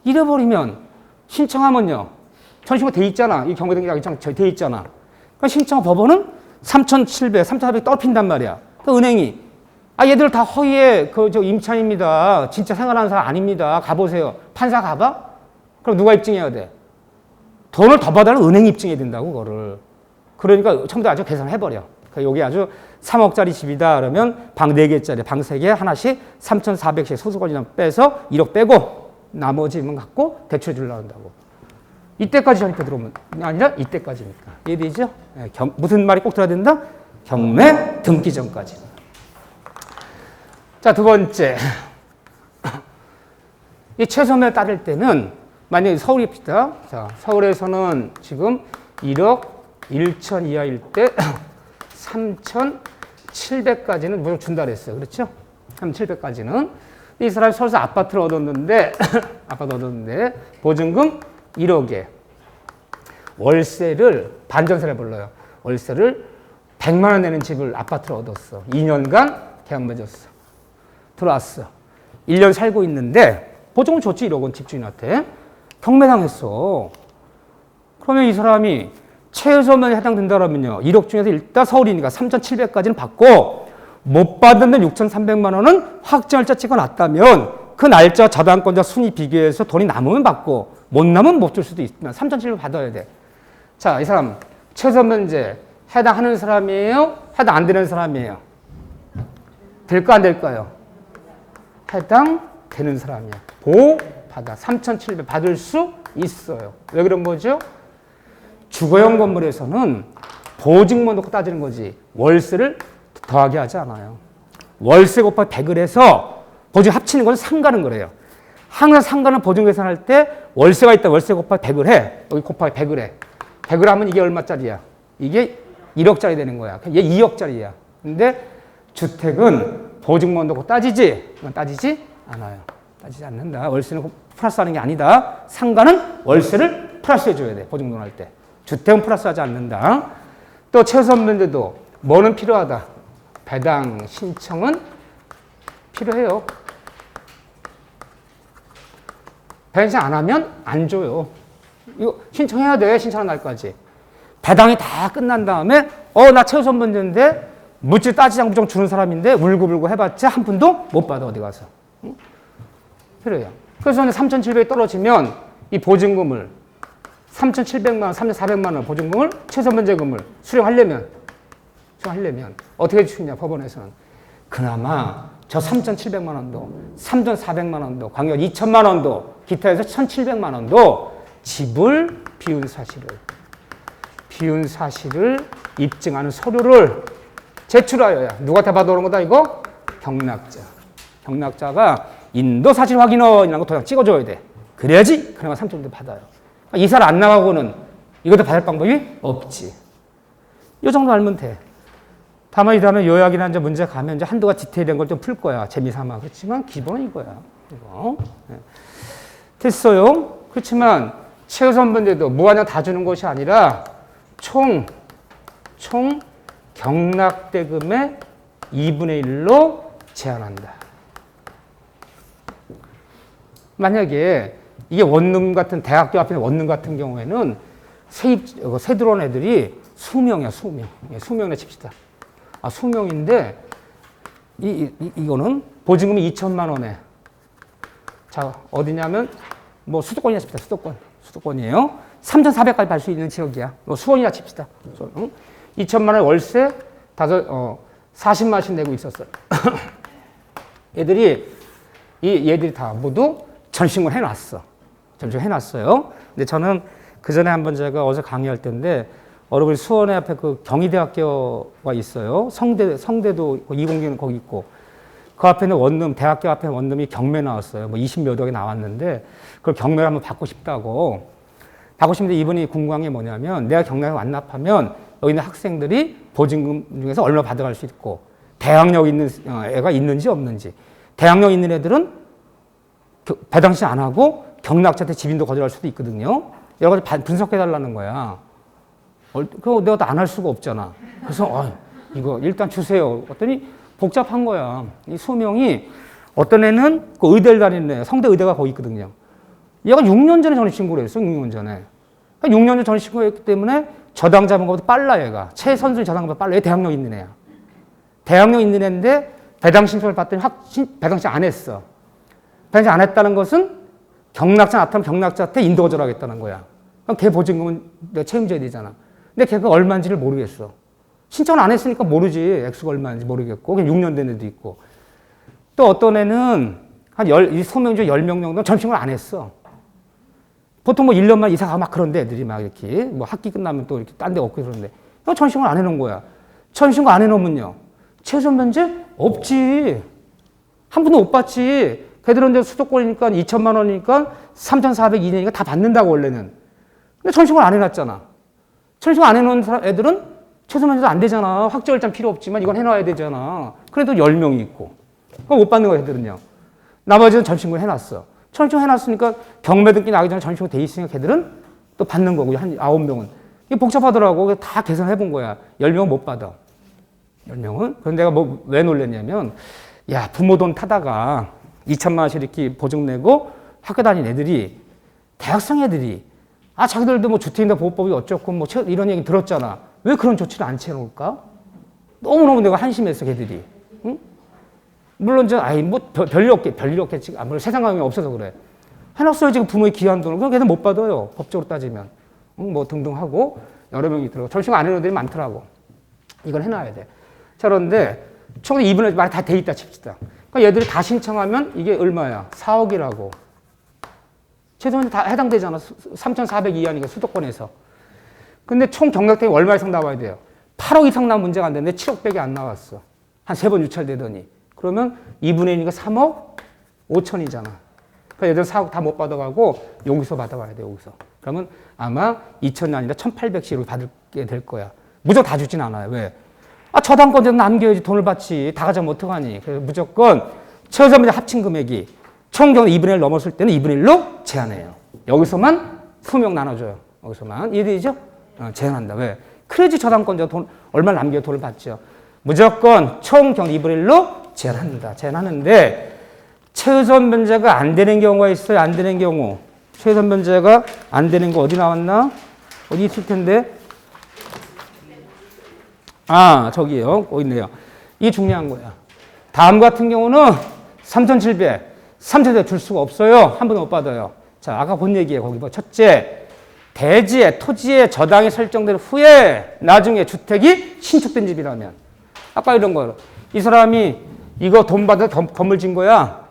잃어버리면 신청하면요. 전신고 돼 있잖아. 이 경매 등기가 돼 있잖아. 그러니까 신청 법원은 3,700, 3,400 떨어진단 말이야. 그 은행이 얘들 다 허위의 임차인입니다. 진짜 생활하는 사람 아닙니다. 가보세요. 판사 가봐? 그럼 누가 입증해야 돼? 돈을 더 받아는 은행 입증해야 된다고, 그거를. 그러니까 처음부터 아주 계산을 해버려. 그러니까 여기 아주 3억짜리 집이다 그러면 방 4개짜리, 방 3개 하나씩 3,400씩 소수권이나 빼서 1억 빼고 나머지만 갖고 대출해 주려고 한다고. 이때까지 전입해 들어오면 아니라 이때까지니까. 이해되죠? 네, 무슨 말이 꼭 들어야 된다? 경매 등기 전까지. 자, 두 번째. 이 최소매를 따질 때는 만약에 서울입시다. 자, 서울에서는 지금 1억 1천 이하일 때 3,700까지는 무조건 준다 그랬어요. 그렇죠? 3,700까지는. 이 사람이 서울에서 아파트를 얻었는데, 보증금 1억에 월세를, 반전세를 불러요. 월세를 100만 원 내는 집을, 아파트를 얻었어. 2년간 계약 맺었어. 들어왔어. 1년 살고 있는데, 보증금 줬지, 1억 원 집주인한테. 경매당했어. 그러면 이 사람이 최소면에 해당된다면요. 1억 중에서 일단 서울이니까 3,700까지는 받고 못 받는 6,300만 원은 확정 날짜 찍어놨다면 그 날짜 저당권자 순위 비교해서 돈이 남으면 받고 못 남으면 못 줄 수도 있지만 3,700 받아야 돼. 자, 이 사람 최소면제 해당하는 사람이에요? 해당 안 되는 사람이에요? 될까 안 될까요? 해당되는 사람이야. 받아. 3,700 받을 수 있어요. 왜 그런 거죠? 주거용 건물에서는 보증만 놓고 따지는 거지 월세를 더하게 하지 않아요. 월세 곱하기 100을 해서 보증 합치는 건 상가는 거래요. 항상 상가는 보증 계산할 때 월세가 있다. 월세 곱하기 100을 해. 여기 곱하기 100을 해. 100을 하면 이게 얼마짜리야? 이게 1억짜리 되는 거야. 얘 2억짜리야. 근데 주택은 보증만 놓고 따지지? 이건 따지지 않아요. 따지지 않는다. 월세는 플러스하는 게 아니다. 상가는 월세를 플러스해줘야 돼. 보증금 할 때. 주택은 플러스하지 않는다. 또 최소면제도 뭐는 필요하다. 배당 신청은 필요해요. 배당 신청 안 하면 안 줘요. 이거 신청해야 돼. 신청하는 날까지. 배당이 다 끝난 다음에 나 최소면제인데 묻지 따지지 않고 무조건 주는 사람인데 울고불고 해봤자 한 푼도 못 받아. 어디 가서. 응? 필요해요. 그래서 3,700이 떨어지면 이 보증금을 3,700만 원, 3,400만 원 보증금을 최소면제금을 수령하려면 어떻게 해주느냐 법원에서는 그나마 저 3,700만 원도 3,400만 원도 광역 2천만 원도 기타에서 1,700만 원도 집을 비운 사실을 입증하는 서류를 제출하여야 누구한테 받아오는 거다 이거? 경락자가 인도 사실 확인원이라는 거 도장 찍어줘야 돼. 그래야지 그나마 3,700 받아요. 이 사람 안 나가고는 이것도 받을 방법이 없지. 이 정도 알면 돼. 다만 이 다음에 요약이나 이제 문제 가면 이제 한두 가지 디테일한 걸 좀 풀 거야. 재미삼아. 그렇지만 기본은 이거야. 이거. 네. 됐어요. 그렇지만 최소한번제도 무한정 다 주는 것이 아니라 총 경락대금의 2분의 1로 제한한다. 만약에 이게 원룸 같은 대학교 앞에 원룸 같은 경우에는 새 들어온 애들이 수명이야, 수명. 수명에 칩시다. 수명인데 이거는 보증금이 2천만 원에 자, 어디냐면 뭐 수도권이라 칩시다. 수도권이에요. 3,400까지 받을 수 있는 지역이야. 뭐 수원이라 칩시다. 2천만 원 월세 40만 원씩 내고 있었어요. 얘들이 다 모두 전신을 해놨어요. 근데 저는 그 전에 한번 제가 어제 강의할 때인데 여러분이 수원에 앞에 그 경희대학교가 있어요. 성대도 이공계는 거기 있고 그 앞에는 원룸, 대학교 앞에 원룸이 경매 나왔어요. 뭐 20몇 억에 나왔는데 그걸 경매를 한번 받고 싶다고. 받고 싶은데 이분이 궁금한 게 뭐냐면 내가 경매를 완납하면 여기 있는 학생들이 보증금 중에서 얼마 받아갈 수 있고 대학력 있는 애가 있는지 없는지. 대학력 있는 애들은 배당 신청 안 하고 경락자한테 집인도 거절할 수도 있거든요. 여러 가지 분석해달라는 거야. 그거 내가 안 할 수가 없잖아. 그래서 이거 일단 주세요. 그랬더니 복잡한 거야. 이 수명이 어떤 애는 그 의대를 다니는 애, 성대 의대가 거기 있거든요. 얘가 6년 전에 전입신고를 했어. 6년 전에. 6년 전에 전입신고했기 때문에 저당 잡은 것보다 빨라 얘가. 최선순위 저당보다 빨라. 얘 대학력 있는 애야. 대학력 있는 애인데 배당 신청을 받더니 배당 신청 안 했어. 배당 신청 안 했다는 것은 경락자 나타나면 경락자한테 인도 거절하겠다는 거야. 그럼 걔 보증금은 내가 책임져야 되잖아. 근데 걔가 얼마인지를 모르겠어. 신청을 안 했으니까 모르지. 액수가 얼마인지 모르겠고. 그냥 6년 된 애도 있고. 또 어떤 애는 이 소명 중 10명 정도 전신을 안 했어. 보통 뭐 1년만 이사 가고 막 그런데 애들이 막 이렇게 뭐 학기 끝나면 또 이렇게 딴 데 없고 그러는데 전신을 안 해놓은 거야. 전신을 안 해놓으면요. 최선 면제? 없지. 한 푼도 못 받지. 걔들은 이제 수도권이니까 2천만 원이니까 3,402년이니까 다 받는다고 원래는. 근데 전신을 안 해놨잖아. 전신을 안 해놓은 애들은 최선 면제도 안 되잖아. 확정일자는 필요 없지만 이건 해놔야 되잖아. 그래도 10명이 있고. 그럼 못 받는 거 애들은요. 나머지는 전신을 해놨어. 전신을 해놨으니까 경매 등기 나기 전에 전신을 돼 있으니까 걔들은 또 받는 거고 한 9명은. 이게 복잡하더라고. 다 계산해 본 거야. 10명은 못 받아. 10명은. 그런데 내가 뭐 왜 놀랬냐면 야 부모 돈 타다가 2천만 원씩 이렇게 보증 내고 학교 다니는 애들이 대학생 애들이 자기들도 뭐 주택임대 보호법이 어쩌고 뭐 이런 얘기 들었잖아. 왜 그런 조치를 안 취해놓을까? 너무너무 내가 한심했어 걔들이. 응? 물론 뭐 별일 없겠지. 아무래도 세상 감이 없어서 그래. 해놨어요 지금 부모의 귀한 돈을. 그럼 걔들 못 받아요. 법적으로 따지면. 뭐 등등 하고 여러 명이 들어. 전시가 안 해놓은 애들이 많더라고. 이걸 해놔야 돼. 자, 그런데 총 2분의 말이 다 돼 있다 칩시다. 그러니까 얘들이 다 신청하면 이게 얼마야? 4억이라고. 최소한 다 해당되잖아. 3,400 이하니까 수도권에서. 근데 총 경락대가 얼마 이상 나와야 돼요? 8억 이상 나온 문제가 안 되는데 7억밖에 안 나왔어. 한 3번 유찰되더니. 그러면 2분의 1이니까 3억 5천이잖아. 그러니까 얘들 4억 다 못 받아가고 여기서 받아와야 돼, 여기서. 그러면 아마 2천이 아니라 1,800씩을 받게 될 거야. 무조건 다 주진 않아요. 왜? 저당권자는 남겨야지 돈을 받지. 다 가져가면 어떡하니. 그래서 무조건 최소한 합친 금액이 총 경우 2분의 1 넘었을 때는 2분의 1로 제한해요. 여기서만 수명 나눠줘요. 여기서만. 이해되죠? 제한한다. 왜? 그래야지 저당권자 돈 얼마를 남겨 돈을 받죠. 무조건 총 경우 2분의 1로 제한한다. 제한하는데 최우선 변제가 안 되는 경우가 있어요. 안 되는 경우. 최우선 변제가 안 되는 거 어디 나왔나? 어디 있을 텐데. 저기요. 있네요. 이게 중요한 거야. 다음 같은 경우는 3,700. 3,700 줄 수가 없어요. 한 번 못 받아요. 자, 아까 본 얘기예요. 거기 뭐 첫째, 대지에 토지에 저당이 설정된 후에 나중에 주택이 신축된 집이라면. 아까 이런 거. 이 사람이 이거 돈 받아 건물 진 거야.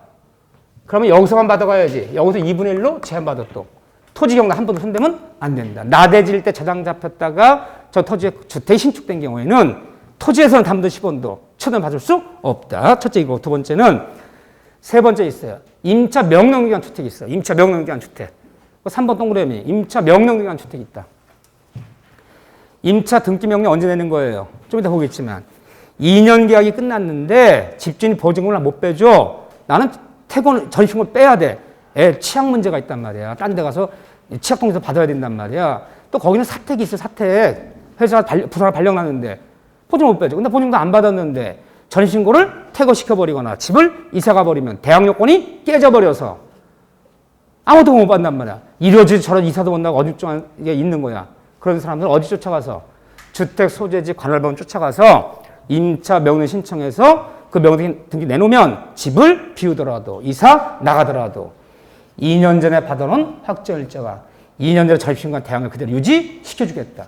그러면 여기서만 받아가야지. 여기서 2분의 1로 제한받아 또. 토지 경락 한 번 손대면 안 된다. 나대질 때 저당 잡혔다가 저 토지에 주택이 신축된 경우에는 토지에서는 담도 10원도 처분 받을 수 없다. 첫째 이거. 두 번째는 세 번째 있어요. 임차 명령기간 주택이 있어요. 임차 명령기간 주택. 3번 동그라미. 임차 명령기간 주택이 있다. 임차 등기 명령 언제 내는 거예요? 좀 이따 보겠지만 2년 계약이 끝났는데 집주인이 보증금을 못 빼줘. 나는 전신을 빼야 돼. 치약 문제가 있단 말이야. 딴 데 가서 치약통에서 받아야 된단 말이야. 또 거기는 사택이 있어. 사택. 회사 부산을 발령났는데 보증 못 빼줘. 근데 보증도 안 받았는데 전신고를 퇴거시켜버리거나 집을 이사가 버리면 대항 요건이 깨져버려서 아무도 못 받단 말이야. 이러지 저런 이사도 못 나고 어줍중한 게 있는 거야. 그런 사람들은 어디 쫓아가서 주택 소재지 관할법원 쫓아가서 임차 명령 신청해서 그 명령 등기 내놓으면 집을 비우더라도 이사 나가더라도 2년 전에 받아놓은 확정일자가 2년 전에 전신과 대항을 그대로 유지시켜주겠다.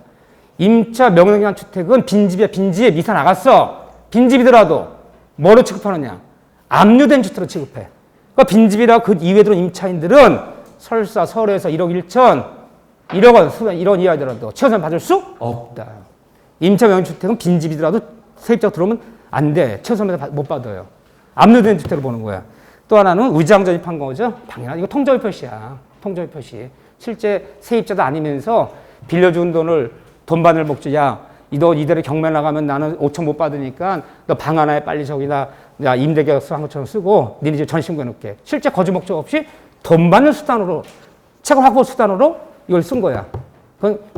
임차 명령기간 주택은 빈집이야. 빈집 이사 나갔어. 빈집이더라도 뭐로 취급하느냐. 압류된 주택으로 취급해. 그러니까 빈집이라 그 이외에 들어온 임차인들은 설사 서울에서 1억 1천 1억 원, 1원 이하더라도 최소한 받을 수 없다. 임차 명령주택은 빈집이더라도 세입자가 들어오면 안 돼. 최소한 못 받아요. 압류된 주택을 보는 거야. 또 하나는 의장 전입한 거죠. 당연하지. 이거 통정의 표시야. 통정의 표시. 실제 세입자도 아니면서 빌려준 돈을 돈 받을 목적, 야, 너 이대로 경매 나가면 나는 5천 못 받으니까 너 방 하나에 빨리 저기다 임대계약서 한 것처럼 쓰고 니네 집 전신구해 놓을게. 실제 거주 목적 없이 돈 받는 수단으로, 채권 확보 수단으로 이걸 쓴 거야.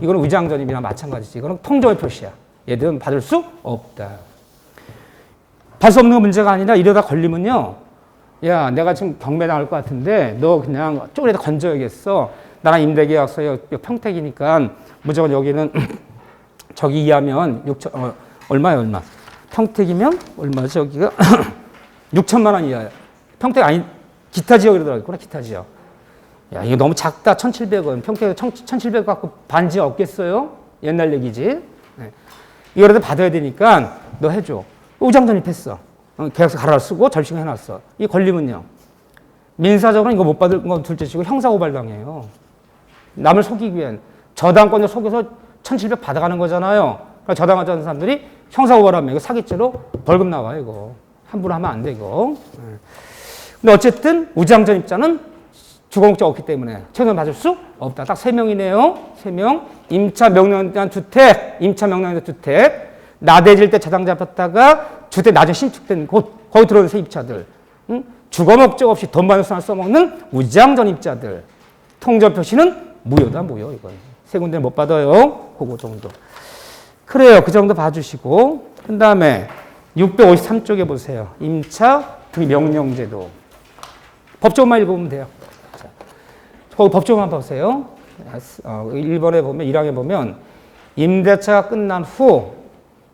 이거는 의장 전입이나 마찬가지지. 이거는 통정의 표시야. 얘들은 받을 수 없다. 받을 수 없는 문제가 아니라 이러다 걸리면요. 야, 내가 지금 경매 나갈 것 같은데 너 그냥 쪼그레다 건져야겠어. 나랑 임대계약서 평택이니까 무조건 여기는 저기 이하면 6천, 얼마야, 얼마? 평택이면 얼마죠, 여기가? 6천만 원 이하야. 평택 아니, 기타 지역이라고 그러더라고요. 기타 지역. 야, 이거 너무 작다. 1,700원. 평택에서 1,700원 갖고 반지 없겠어요? 옛날 얘기지. 네. 이거라도 받아야 되니까 너 해줘. 우장전입했어. 계약서 갈아 쓰고 절충 해놨어. 이 걸리면요. 민사적으로는 이거 못 받을 건 둘째치고 형사고발당해요. 남을 속이기 위한 저당권을 속여서 1,700 받아가는 거잖아요. 그러니까 저당하자는 사람들이 형사고발하면 이거 사기죄로 벌금 나와요. 이거 함부로 하면 안 돼. 이거. 근데 어쨌든 우장전입자는 주거목적 없기 때문에 최소한 받을 수 없다. 딱 3명이네요. 3명. 임차 명령에 대한 주택, 임차 명령에 대한 주택, 나대질 때 저당 잡혔다가 주택 나중에 신축된 곳, 거기 들어오는 세입자들, 주거 목적 없이 돈 받는 수단을 써먹는 우장전입자들, 통전 표시는 무효다, 무효. 이건 세 군데 못 받아요. 그거 정도. 그래요. 그 정도 봐주시고, 그 다음에 653쪽에 보세요. 임차 등기 명령제도. 법조문만 읽어보면 돼요. 자, 거기 법조문만 보세요. 1번에 보면, 1항에 보면, 임대차가 끝난 후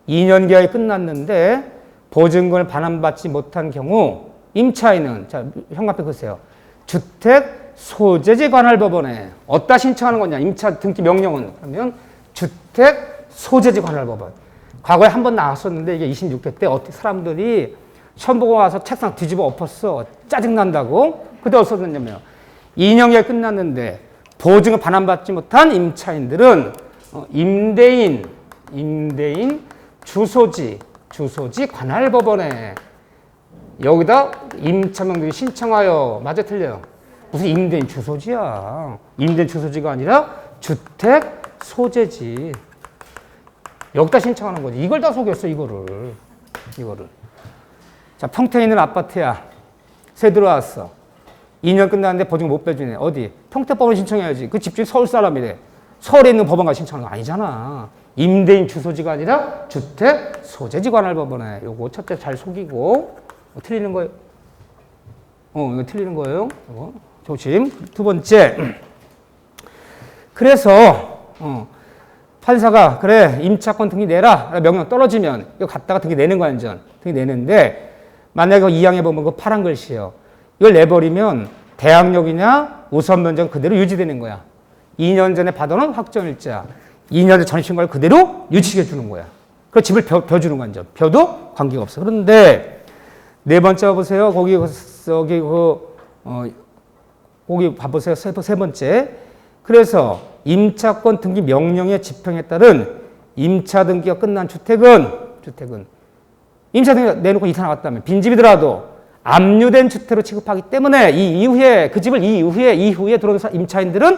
2년 계약이 끝났는데 보증금을 반환받지 못한 경우 임차인은, 자, 현관앞에 보세요. 주택 소재지 관할 법원에 어디다 신청하는 거냐? 임차 등기 명령은. 그러면 주택 소재지 관할 법원. 과거에 한 번 나왔었는데 이게 26회 때 어떻게 사람들이 처음 보고 와서 책상 뒤집어 엎었어. 짜증난다고. 그때 어디서 썼냐면 2년 계약이 끝났는데 보증을 반환받지 못한 임차인들은 임대인 주소지 관할 법원에 여기다 임차명등을 신청하여. 맞아, 틀려요? 무슨 임대인 주소지야. 임대인 주소지가 아니라 주택 소재지. 여기다 신청하는 거지. 이걸 다 속였어, 이거를. 자, 평택에 있는 아파트야. 새 들어왔어. 2년 끝났는데 보증 못 빼주네. 어디? 평택법원 신청해야지. 그 집주인 서울 사람이래. 서울에 있는 법원가 신청하는 거 아니잖아. 임대인 주소지가 아니라 주택 소재지 관할 법원에. 요거 첫째 잘 속이고. 틀리는 거예요. 이거 틀리는 거예요. 이거. 조심. 두 번째. 그래서, 판사가, 그래, 임차권 등기 내라. 명령 떨어지면, 이거 갖다가 등기 내는 거 완전. 등기 내는데, 만약에 2항에 보면 그 파란 글씨요. 이걸 내버리면 대항력이냐 우선 면적 그대로 유지되는 거야. 2년 전에 받아놓은 확정일자. 2년 전에 전입신고를 그대로 유지해 주는 거야. 그 집을 벼주는 거야. 벼도 관계가 없어. 그런데, 네 번째 보세요. 거기 봐보세요. 세 번째. 그래서 임차권 등기 명령의 집행에 따른 임차 등기가 끝난 주택은 임차 등기 내놓고 이사 나갔다면 빈집이더라도 압류된 주택으로 취급하기 때문에 이후에 들어온 임차인들은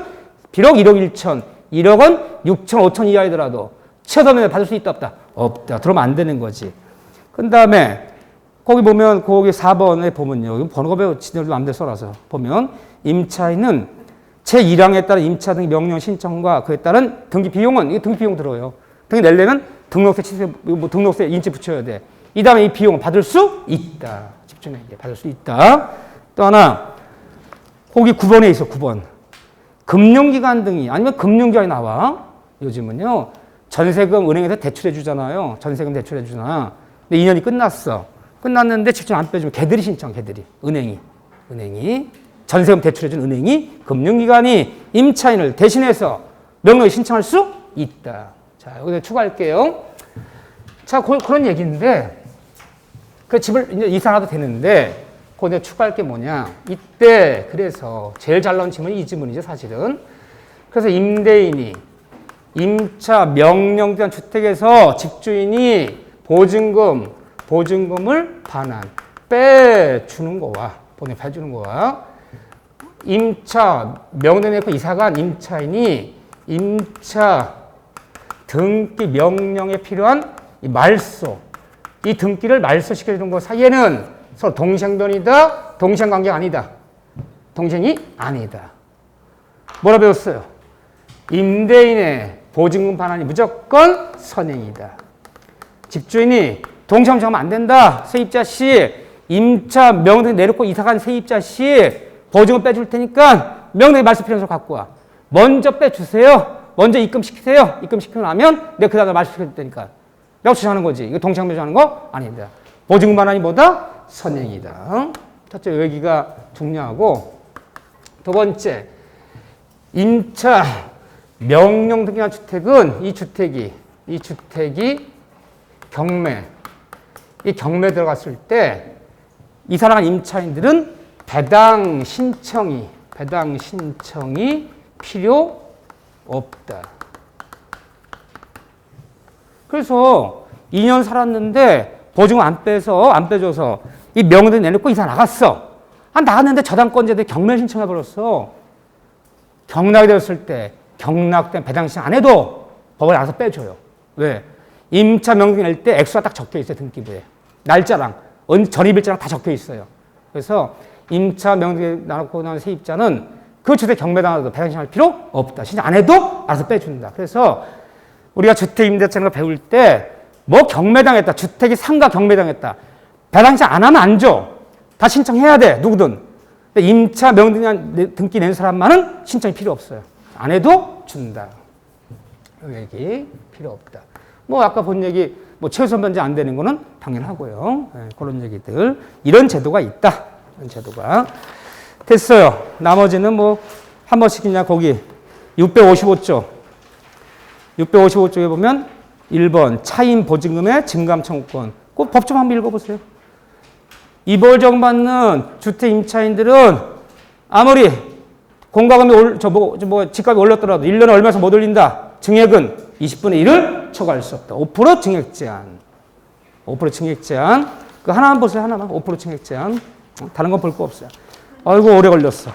비록 1억 1천, 1억 원 6천, 5천 이하이더라도 최소한에 받을 수 있다 없다? 없다. 들어오면 안 되는 거지. 그 다음에 거기 보면 거기 4번에 보면요. 번호가 배워 지들도 마음대로 써놔서 보면 임차인은 제1항에 따른 임차 등기 명령 신청과 그에 따른 등기 비용은, 이게 등기 비용 들어요. 등기 내려면 등록세, 등록세 인지 붙여야 돼. 이 다음에 이 비용을 받을 수 있다. 집중해. 받을 수 있다. 또 하나, 거기 9번에 있어, 9번. 금융기관 등이, 아니면 금융기관이 나와. 요즘은요. 전세금 은행에서 대출해 주잖아요. 전세금 대출해 주잖아. 근데 2년이 끝났어. 끝났는데 집중 안 빼주면 걔들이 신청, 걔들이. 은행이. 전세금 대출해준 은행이 금융기관이 임차인을 대신해서 명령에 신청할 수 있다. 자, 여기서 추가할게요. 자, 그런 얘기인데, 그 집을 이제 이사가도 되는데, 거기에 추가할 게 뭐냐. 이때, 그래서 제일 잘 나온 지문이 이 지문이죠, 사실은. 그래서 임대인이 임차 명령된 주택에서 집주인이 보증금을 반환, 빼주는 거와, 빼주는 거와, 임차 명령내고 이사간 임차인이 임차 등기 명령에 필요한 이 말소, 이 등기를 말소시켜주는 것 사이에는 서로 동생변이다, 동생관계가 아니다. 동생이 아니다. 뭐라 배웠어요? 임대인의 보증금 반환이 무조건 선행이다. 집주인이 동생하면 안 된다. 세입자 씨, 임차 명령 내놓고 이사간 세입자 씨, 보증금 빼줄 테니까 명령에 말소 필요해서 갖고 와. 먼저 빼주세요. 먼저 입금시키세요. 입금시키고 나면 내가 그 다음에 말소시킬 테니까. 라고 주장하는 거지. 이거 동창배주하는 거 아니다. 보증금 반환이 뭐다? 선행이다. 첫째, 여기가 중요하고, 두 번째, 임차 명령 등기한 주택은 이 주택이 경매, 이 경매 들어갔을 때 이사랑한 임차인들은 배당 신청이 필요 없다. 그래서 2년 살았는데 보증금 안 빼줘서 이 명등 내놓고 이사 나갔어. 나갔는데 저당권자들이 경매 신청해 버렸어. 경락이 되었을 때 경락 때 배당 신청 안 해도 법원에 알아서 빼줘요. 왜? 임차 명등 낼 때 액수가 딱 적혀 있어요. 등기부에. 날짜랑 전입일자랑 다 적혀 있어요. 그래서 임차 명등에 나놓고 나온 세입자는 그 주택 경매당하도 배당 신청할 필요 없다. 신청 안 해도 알아서 빼준다. 그래서 우리가 주택임대차를 배울 때 뭐 경매당했다. 주택이 상가 경매당했다. 배당 신청 안 하면 안 줘. 다 신청해야 돼. 누구든. 임차 명등 등기 낸 사람만은 신청이 필요 없어요. 안 해도 준다. 얘기 필요 없다. 뭐 아까 본 얘기 뭐 최우선 변제 안 되는 거는 당연하고요. 네, 그런 얘기들. 이런 제도가 있다. 이런 제도가. 됐어요. 나머지는 뭐 한 번씩 그냥 거기 655조. 655조에 보면 1번 차임 보증금의 증감 청구권. 꼭 법 좀 한번 읽어보세요. 이벌정받는 주택 임차인들은 아무리 공과금이 집값이 올랐더라도 1년에 얼마에서 못 올린다. 증액은 20분의 1을 초과할 수 없다. 5% 증액 제한. 5% 증액 제한. 그 하나만 보세요. 하나만. 5% 증액 제한. 다른 건 볼 거 없어요. 아이고 오래 걸렸어.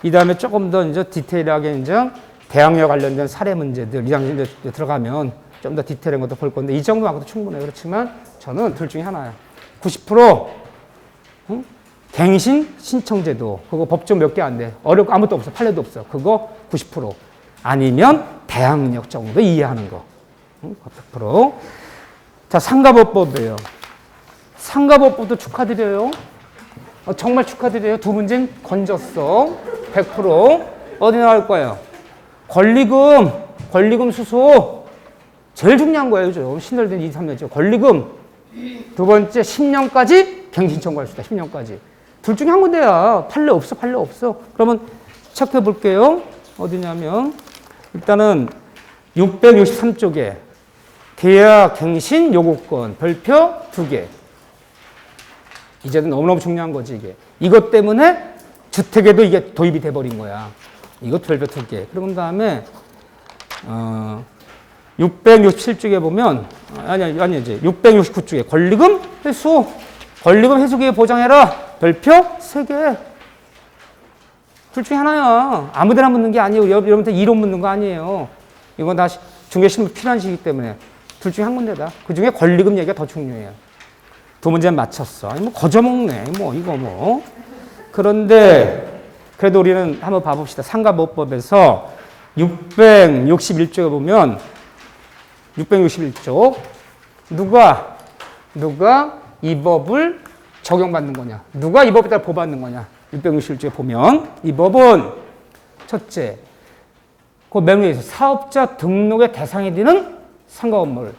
이 다음에 조금 더 이제 디테일하게 이제 대항력 관련된 사례 문제들 이제 들어가면 좀 더 디테일한 것도 볼 건데 이 정도만도 충분해요. 그렇지만 저는 둘 중에 하나예요. 90% 갱신 신청제도 그거 법정 몇 개 안 돼. 어렵고 아무것도 없어. 판례도 없어. 그거 90% 아니면 대항력 정도 이해하는 거 100%. 자, 상가법법이에요. 상가법법도 축하드려요. 정말 축하드려요. 두 문제 건졌어. 100%. 어디 나갈 거예요? 권리금 수수. 제일 중요한 거예요. 좀 신설된 2, 3년째. 권리금. 두 번째 10년까지 갱신 청구할 수 있다. 10년까지. 둘 중에 한 군데야. 판례 없어. 그러면 체크해 볼게요. 어디냐면 일단은 663쪽에 계약 갱신 요구권 별표 2개. 이제는 너무너무 중요한 거지 이게. 이것 때문에 주택에도 이게 도입이 돼버린 거야. 이것 별표 2개. 그런 다음에 667쪽에 보면 아니지 669쪽에 권리금 회수 기회 보장해라. 별표 3개. 둘 중에 하나야. 아무데나 묻는 게 아니에요. 여러분한테 이론 묻는 거 아니에요. 이건 다 중개신문 필요한 시기 때문에 둘 중에 한 군데다. 그 중에 권리금 얘기가 더 중요해요. 두 문제는 맞췄어. 아니 뭐 거저먹네. 뭐 이거 뭐. 그런데 그래도 우리는 한번 봐봅시다. 상가법법에서 661쪽에 보면 661쪽 누가 이 법을 적용받는 거냐? 누가 이 법에 따라 보받는 거냐? 661쪽에 보면 이 법은 첫째, 그 맨 위에서 사업자 등록의 대상이 되는 상가 건물.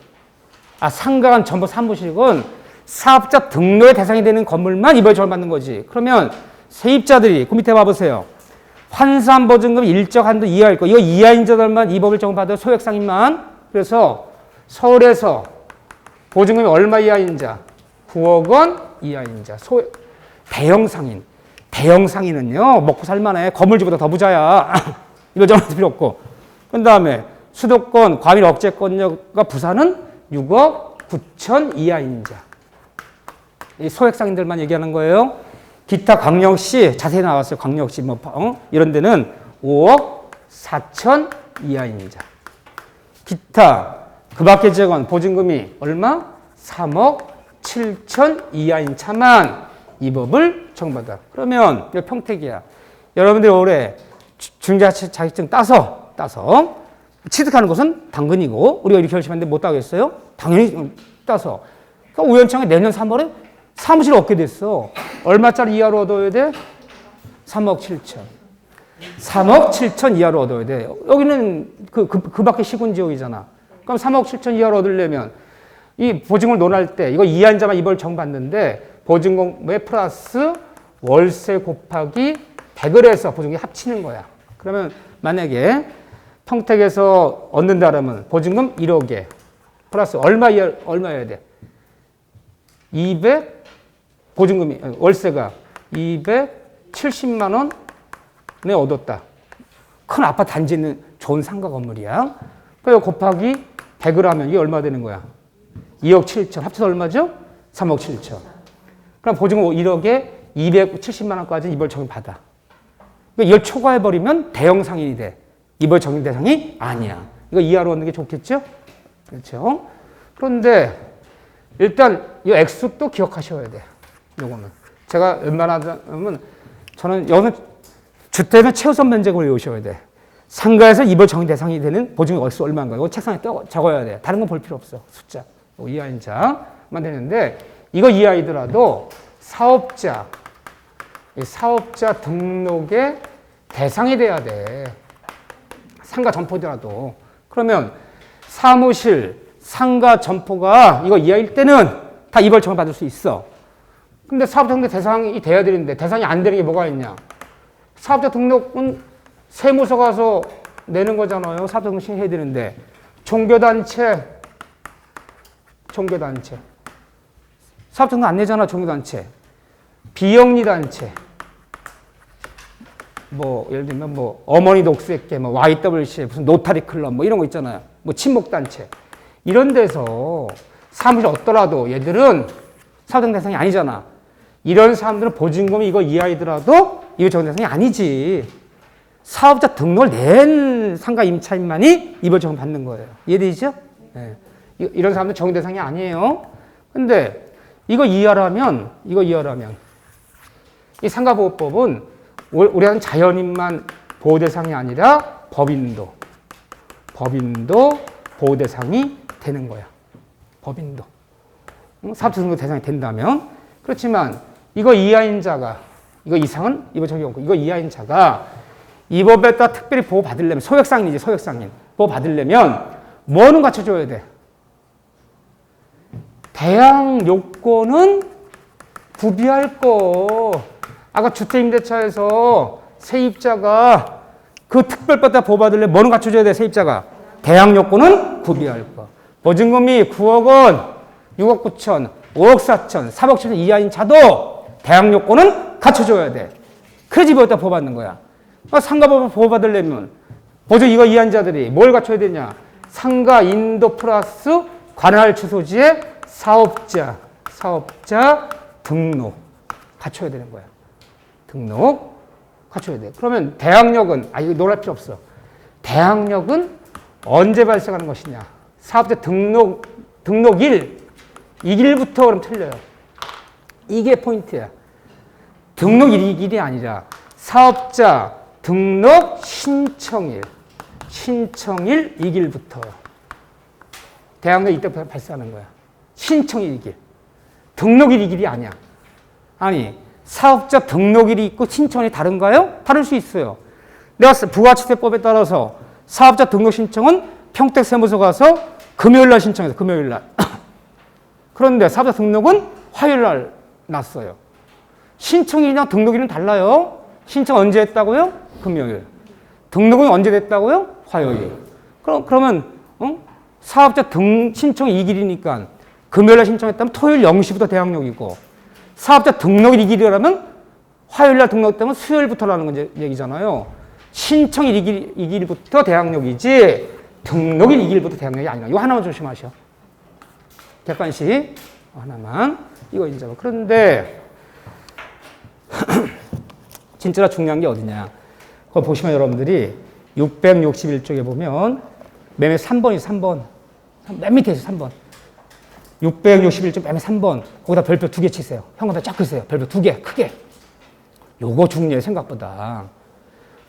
상가간 전부 사무실은 사업자 등록의 대상이 되는 건물만 이 법에 적용받는 거지. 그러면 세입자들이 그 밑에 봐보세요. 환산 보증금 일정 한도 이하일 거. 이거 이하인 자들만 이 법을 적용받아요. 소액 상인만. 그래서 서울에서 보증금이 얼마 이하인 자? 9억 원 이하인 자. 대형 상인. 대형 상인은요. 먹고 살만해. 건물주보다 더 부자야. 이거 정할 필요 없고. 그 다음에 수도권, 과밀 억제권과 부산은 6억 9천 이하인 자. 이 소액 상인들만 얘기하는 거예요. 기타 광역시 자세히 나왔어요. 광역시 이런 데는 5억 4천 이하인 자. 기타 그 밖의 지역은 보증금이 얼마? 3억 7천 이하인 차만 이 법을 적용받아. 그러면 이거 평택이야. 여러분들이 올해 중개사 자격증 따서 취득하는 것은 당근이고 우리가 이렇게 열심히 했는데 못 따겠어요? 당연히 따서. 그러니까 우연찮게 내년 3월에 사무실을 얻게 됐어. 얼마짜리 이하로 얻어야 돼? 3억 7천. 3억 7천 이하로 얻어야 돼. 여기는 그 밖에 시군 지역이잖아. 그럼 3억 7천 이하로 얻으려면 이 보증금을 논할 때 이거 이하인 자만 이벌 정받는데 보증금에 플러스 월세 곱하기 100을 해서 보증금이 합치는 거야. 그러면 만약에 평택에서 얻는다라면 보증금 1억에 플러스 얼마여야 돼? 보증금이 월세가 270만 원에 얻었다. 큰 아파트 단지에 있는 좋은 상가 건물이야. 그래서 곱하기 100을 하면 이게 얼마 되는 거야? 2억 7천. 합쳐서 얼마죠? 3억 7천. 그럼 보증금 1억에 270만 원까지 이벌 적용 받아. 그러니까 이걸 초과해버리면 대형 상인이 돼. 이벌 적용 대상이 아니야. 이거 이하로 얻는 게 좋겠죠? 그렇죠? 그런데 일단 이 액수도 기억하셔야 돼. 요거는. 제가 웬만하면 저는 여기서 주택은 최우선 면적을 외우셔야 돼. 상가에서 이벌 적용 대상이 되는 보증금 액수 얼마인가. 이거 책상에 적어야 돼. 다른 건 볼 필요 없어. 숫자. 이하인자만 되는데 이거 이하이더라도 사업자 등록의 대상이 돼야 돼. 상가 점포더라도. 그러면 사무실, 상가 점포가 이거 이하일 때는 다 이벌 적용 받을 수 있어. 근데 사업자 등록 대상이 돼야 되는데 대상이 안 되는 게 뭐가 있냐? 사업자 등록은 세무서 가서 내는 거잖아요. 사업자 등록 신청해야 되는데 종교단체 사업자 등록 안 내잖아. 종교단체 비영리단체 뭐 예를 들면 뭐 어머니 독수의회 뭐 YWC 무슨 노타리 클럽 뭐 이런 거 있잖아요. 뭐 친목단체 이런 데서 사무실 얻더라도 얘들은 사업자 대상이 아니잖아. 이런 사람들은 보증금이 이거 이하이더라도 이거 적용 대상이 아니지. 사업자 등록을 낸 상가 임차인만이 이벌 적용 받는 거예요. 이해되시죠? 네. 이런 사람들은 적용 대상이 아니에요. 근데 이거 이하라면 이 상가보호법은 우리는 자연인만 보호 대상이 아니라 법인도 보호 대상이 되는 거야. 법인도. 사업자 등록 대상이 된다면. 그렇지만 이거 이하인 자가 이거 이상은 이거 적용 없고 이거 이하인 자가 이 법에 따라 특별히 보호 받으려면 소액상인이지 소액상인 보호 받으려면 뭐는 갖춰줘야 돼? 대항 요건은 구비할 거. 아까 주택임대차에서 세입자가 그 특별법 따라 보호 받으려면 뭐는 갖춰줘야 돼? 세입자가 대항 요건은 구비할 거. 보증금이 9억 원, 6억 9천, 5억 4천, 3억 7천 이하인 자도 대항 요건은 갖춰줘야 돼. 그래야지 이거 보호 받는 거야. 상가법을 보호받으려면 보증 이거 이하인 자들이 뭘 갖춰야 되냐? 상가 인도 플러스 관할 주소지의 사업자 등록 갖춰야 되는 거야. 등록 갖춰야 돼. 그러면 대항력은 이거 놀랄 필요 없어. 대항력은 언제 발생하는 것이냐? 사업자 등록일 이 길부터 그럼 틀려요. 이게 포인트야. 등록일이 아니라 사업자 등록 신청일 이 길부터 대항력 이때 발생하는 거야. 신청일 이 길. 등록일 이 길이 아니야. 아니 사업자 등록일이 있고 신청일이 다른가요? 다를 수 있어요. 내가 부가치세법에 따라서 사업자 등록 신청은 평택세무서 가서 금요일 날 신청해서 금요일 날. 그런데 사업자 등록은 화요일 날 났어요. 신청일이랑 등록일은 달라요. 신청 언제 했다고요? 금요일. 등록은 언제 됐다고요? 화요일. 그러면 사업자 신청 이 길이니까 금요일 날 신청했다면 토요일 0시부터 대항력이고 사업자 등록일 이 길이라면 화요일 날 등록했다면 수요일부터라는 얘기잖아요. 신청일 이 길부터 대항력이지 등록일 이 길부터 대항력이 아니라 이거 하나만 조심하셔. 객관식 하나만 이거 인정하고. 그런데 진짜로 중요한 게 어디냐? 그거 보시면 여러분들이 661쪽에 보면 매매 3번이 3번. 맨 밑에 있어 3번. 661쪽 매매 3번. 거기다 별표 2개 치세요. 형보다 쫙 크세요. 별표 2개 크게. 요거 중요해 생각보다.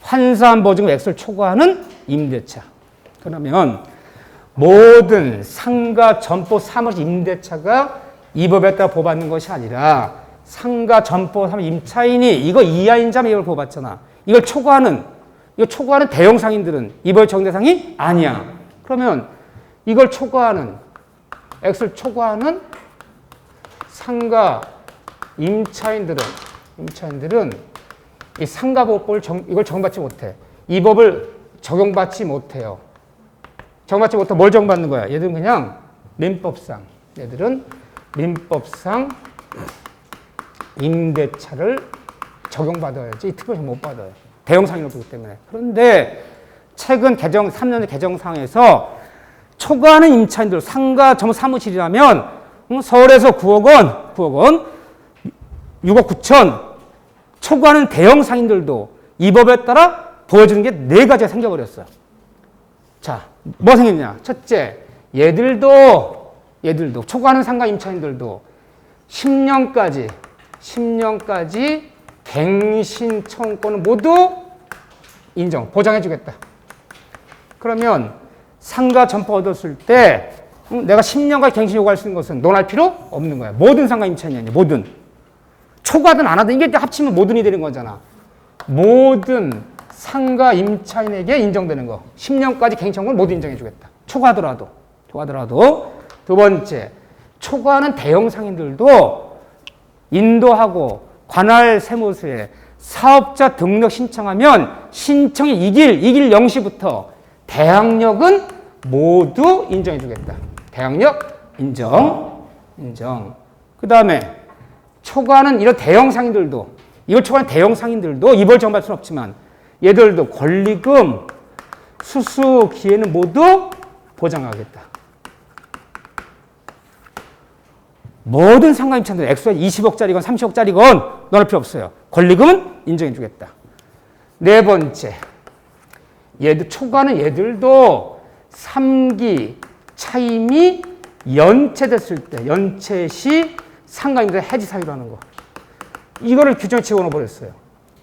환산 보증금 액수를 초과하는 임대차. 그러면 모든 상가, 점포, 사무실 임대차가 이 법에 따라 보호받는 것이 아니라 상가, 점포, 사무실 임차인이 이거 이하인 자면 이걸 보호받잖아. 이걸 초과하는 대형 상인들은 이 법의 적용 대상이 아니야. 그러면 이걸 초과하는 액수를 초과하는 상가 임차인들은 이 상가보호법을 이걸 적용받지 못해. 이 법을 적용받지 못해요. 적용받지 못해 뭘 적용받는 거야? 얘들은 그냥 민법상 임대차를 적용받아야지 이 특별히 못 받아요. 대형 상인을 보기 때문에. 그런데 최근 3년 개정상에서 초과하는 임차인들 상가 점 사무실이라면 서울에서 9억 원, 6억 9천 초과하는 대형 상인들도 이 법에 따라 보여주는 게 4가지가 생겨버렸어요. 자, 뭐 생겼냐? 첫째, 얘들도 초과하는 상가 임차인들도 10년까지 갱신 청구권을 모두 인정, 보장해주겠다. 그러면 상가 점포 얻었을 때 내가 10년간 갱신 요구할 수 있는 것은 논할 필요 없는 거야. 모든 상가 임차인이 아니야. 모든. 초과든 안 하든 이게 합치면 모든이 되는 거잖아. 모든 상가 임차인에게 인정되는 거. 10년까지 갱신 청구권 모두 인정해주겠다. 초과하더라도. 두 번째, 초과하는 대형 상인들도 인도하고 관할 세무서에 사업자 등록 신청하면 신청이 2길 0시부터 대항력은 모두 인정해주겠다. 대항력 인정. 그 다음에 초과하는 이런 대형 상인들도 이걸 초과하는 대형 상인들도 이벌 적용받을 수는 없지만 얘들도 권리금, 수수 기회는 모두 보장하겠다. 모든 상가 임차인들 액수가 20억짜리건 30억짜리건 넣을 필요 없어요. 권리금은 인정해주겠다. 네 번째, 초과하는 얘들도 3기 차임이 연체됐을 때, 연체 시 상가임대 해지 사유라는 거. 이거를 규정에 집어넣어버렸어요.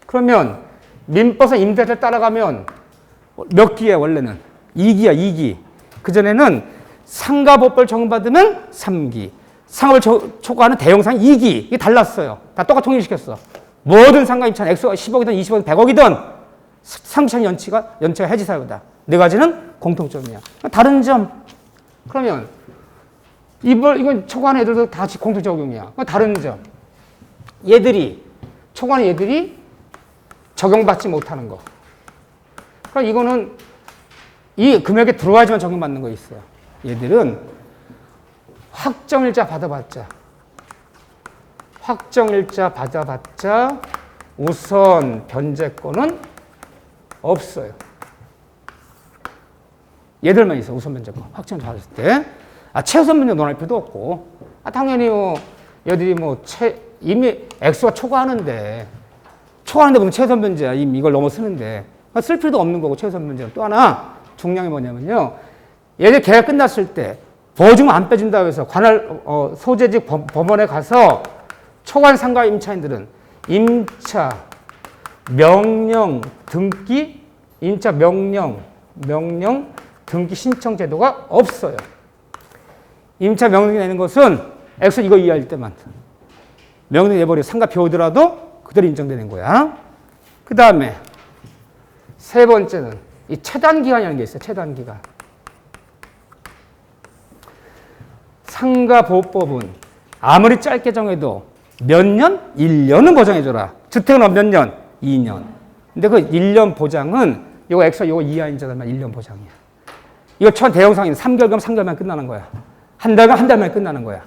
그러면 민법상 임대를 따라가면 몇 기야 원래는? 2기야 2기. 그전에는 상가법벌 적용받으면 3기. 상업을 초과하는 대형상 2기. 이게 달랐어요. 다 똑같이 통일시켰어. 모든 상가 임차는 액수가 10억이든 20억이든 100억이든 상기차임 연체가 해지 사유다. 4가지는 공통점이야. 다른 점. 그러면 이건 초과하는 애들도 다 공통 적용이야. 다른 점. 초과하는 얘들이 적용받지 못하는 거. 그럼 이거는 이 금액에 들어와야지만 적용받는 거 있어요. 얘들은 확정일자 받아봤자 우선 변제권은 없어요. 얘들만 있어, 우선 변제권. 확정일자 받았을 때. 최우선 변제 논할 필요도 없고. 당연히 얘들이 이미 액수가 초과하는데 무슨 최우선 변제야. 이미 이걸 넘어서는데. 쓸 필요도 없는 거고, 최우선 변제는. 또 하나, 중요한 게 뭐냐면요. 얘들 계약 끝났을 때 보증금 안 빼준다고 해서 관할 소재직 법원에 가서 초과한 상가 임차인들은 임차 명령 등기 신청 제도가 없어요. 임차 명령이 내는 것은 액수 이거 이하일 때만 명령 내버려 상가 비우더라도 그대로 인정되는 거야. 그 다음에 세 번째는 이 체단 기간이라는 게 있어요. 체단 기간. 상가보호법은 아무리 짧게 정해도 몇 년? 1년은 보장해줘라. 주택은 몇 년? 2년. 근데 그 1년 보장은 이거 액수 이거 이하인 자들만 1년 보장이야. 이거 대형상인 3개월이면 3개월만 끝나는 거야. 한 달간 한 달만 끝나는 거야.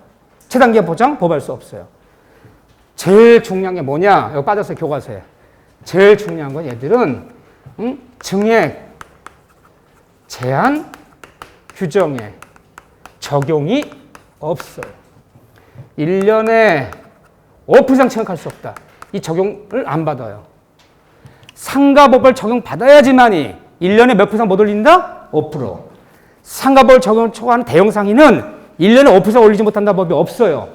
최단기간 보장 보호할 수 없어요. 제일 중요한 게 뭐냐? 이거 빠져서 교과서에. 제일 중요한 건 얘들은 증액 제한 규정에 적용이 없어요. 1년에 5% 이상 증액할 수 없다. 이 적용을 안 받아요. 상가법을 적용받아야지만이 1년에 몇 % 이상 못 올린다? 5%. 상가법을 적용을 초과하는 대형 상인은 1년에 5% 이상 올리지 못한다 법이 없어요.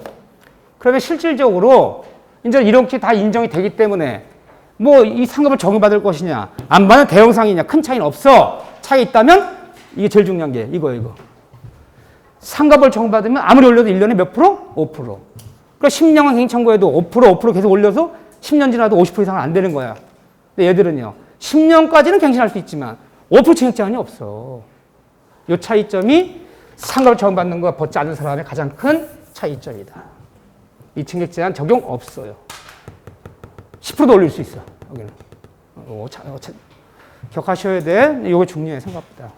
그러면 실질적으로 이제 이렇게 다 인정이 되기 때문에 이 상가법을 적용받을 것이냐 안 받는 대형 상인이냐 큰 차이는 없어. 차이 있다면 이게 제일 중요한 게 이거. 상가법을 적용받으면 아무리 올려도 1년에 몇 프로? 5%. 그러니까 10년간 갱신 청구해도 5% 계속 올려서 10년 지나도 50% 이상은 안 되는 거야. 근데 얘들은요. 10년까지는 갱신할 수 있지만 5% 증액 제한이 없어. 이 차이점이 상가를 적용받는 것과 받지 않는 사람의 가장 큰 차이점이다. 이 증액 제한 적용 없어요. 10%도 올릴 수 있어. 여기는. 기억하셔야 돼. 요거 중요해, 생각보다.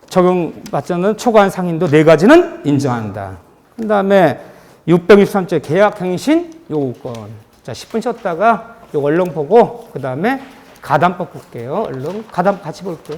적용받자는 초과한 상인도 4가지는 인정한다. 그 다음에 663조 계약갱신 요건. 자, 10분 쉬었다가 요 얼른 보고, 그 다음에 가담법 볼게요. 얼른. 가담 같이 볼게요.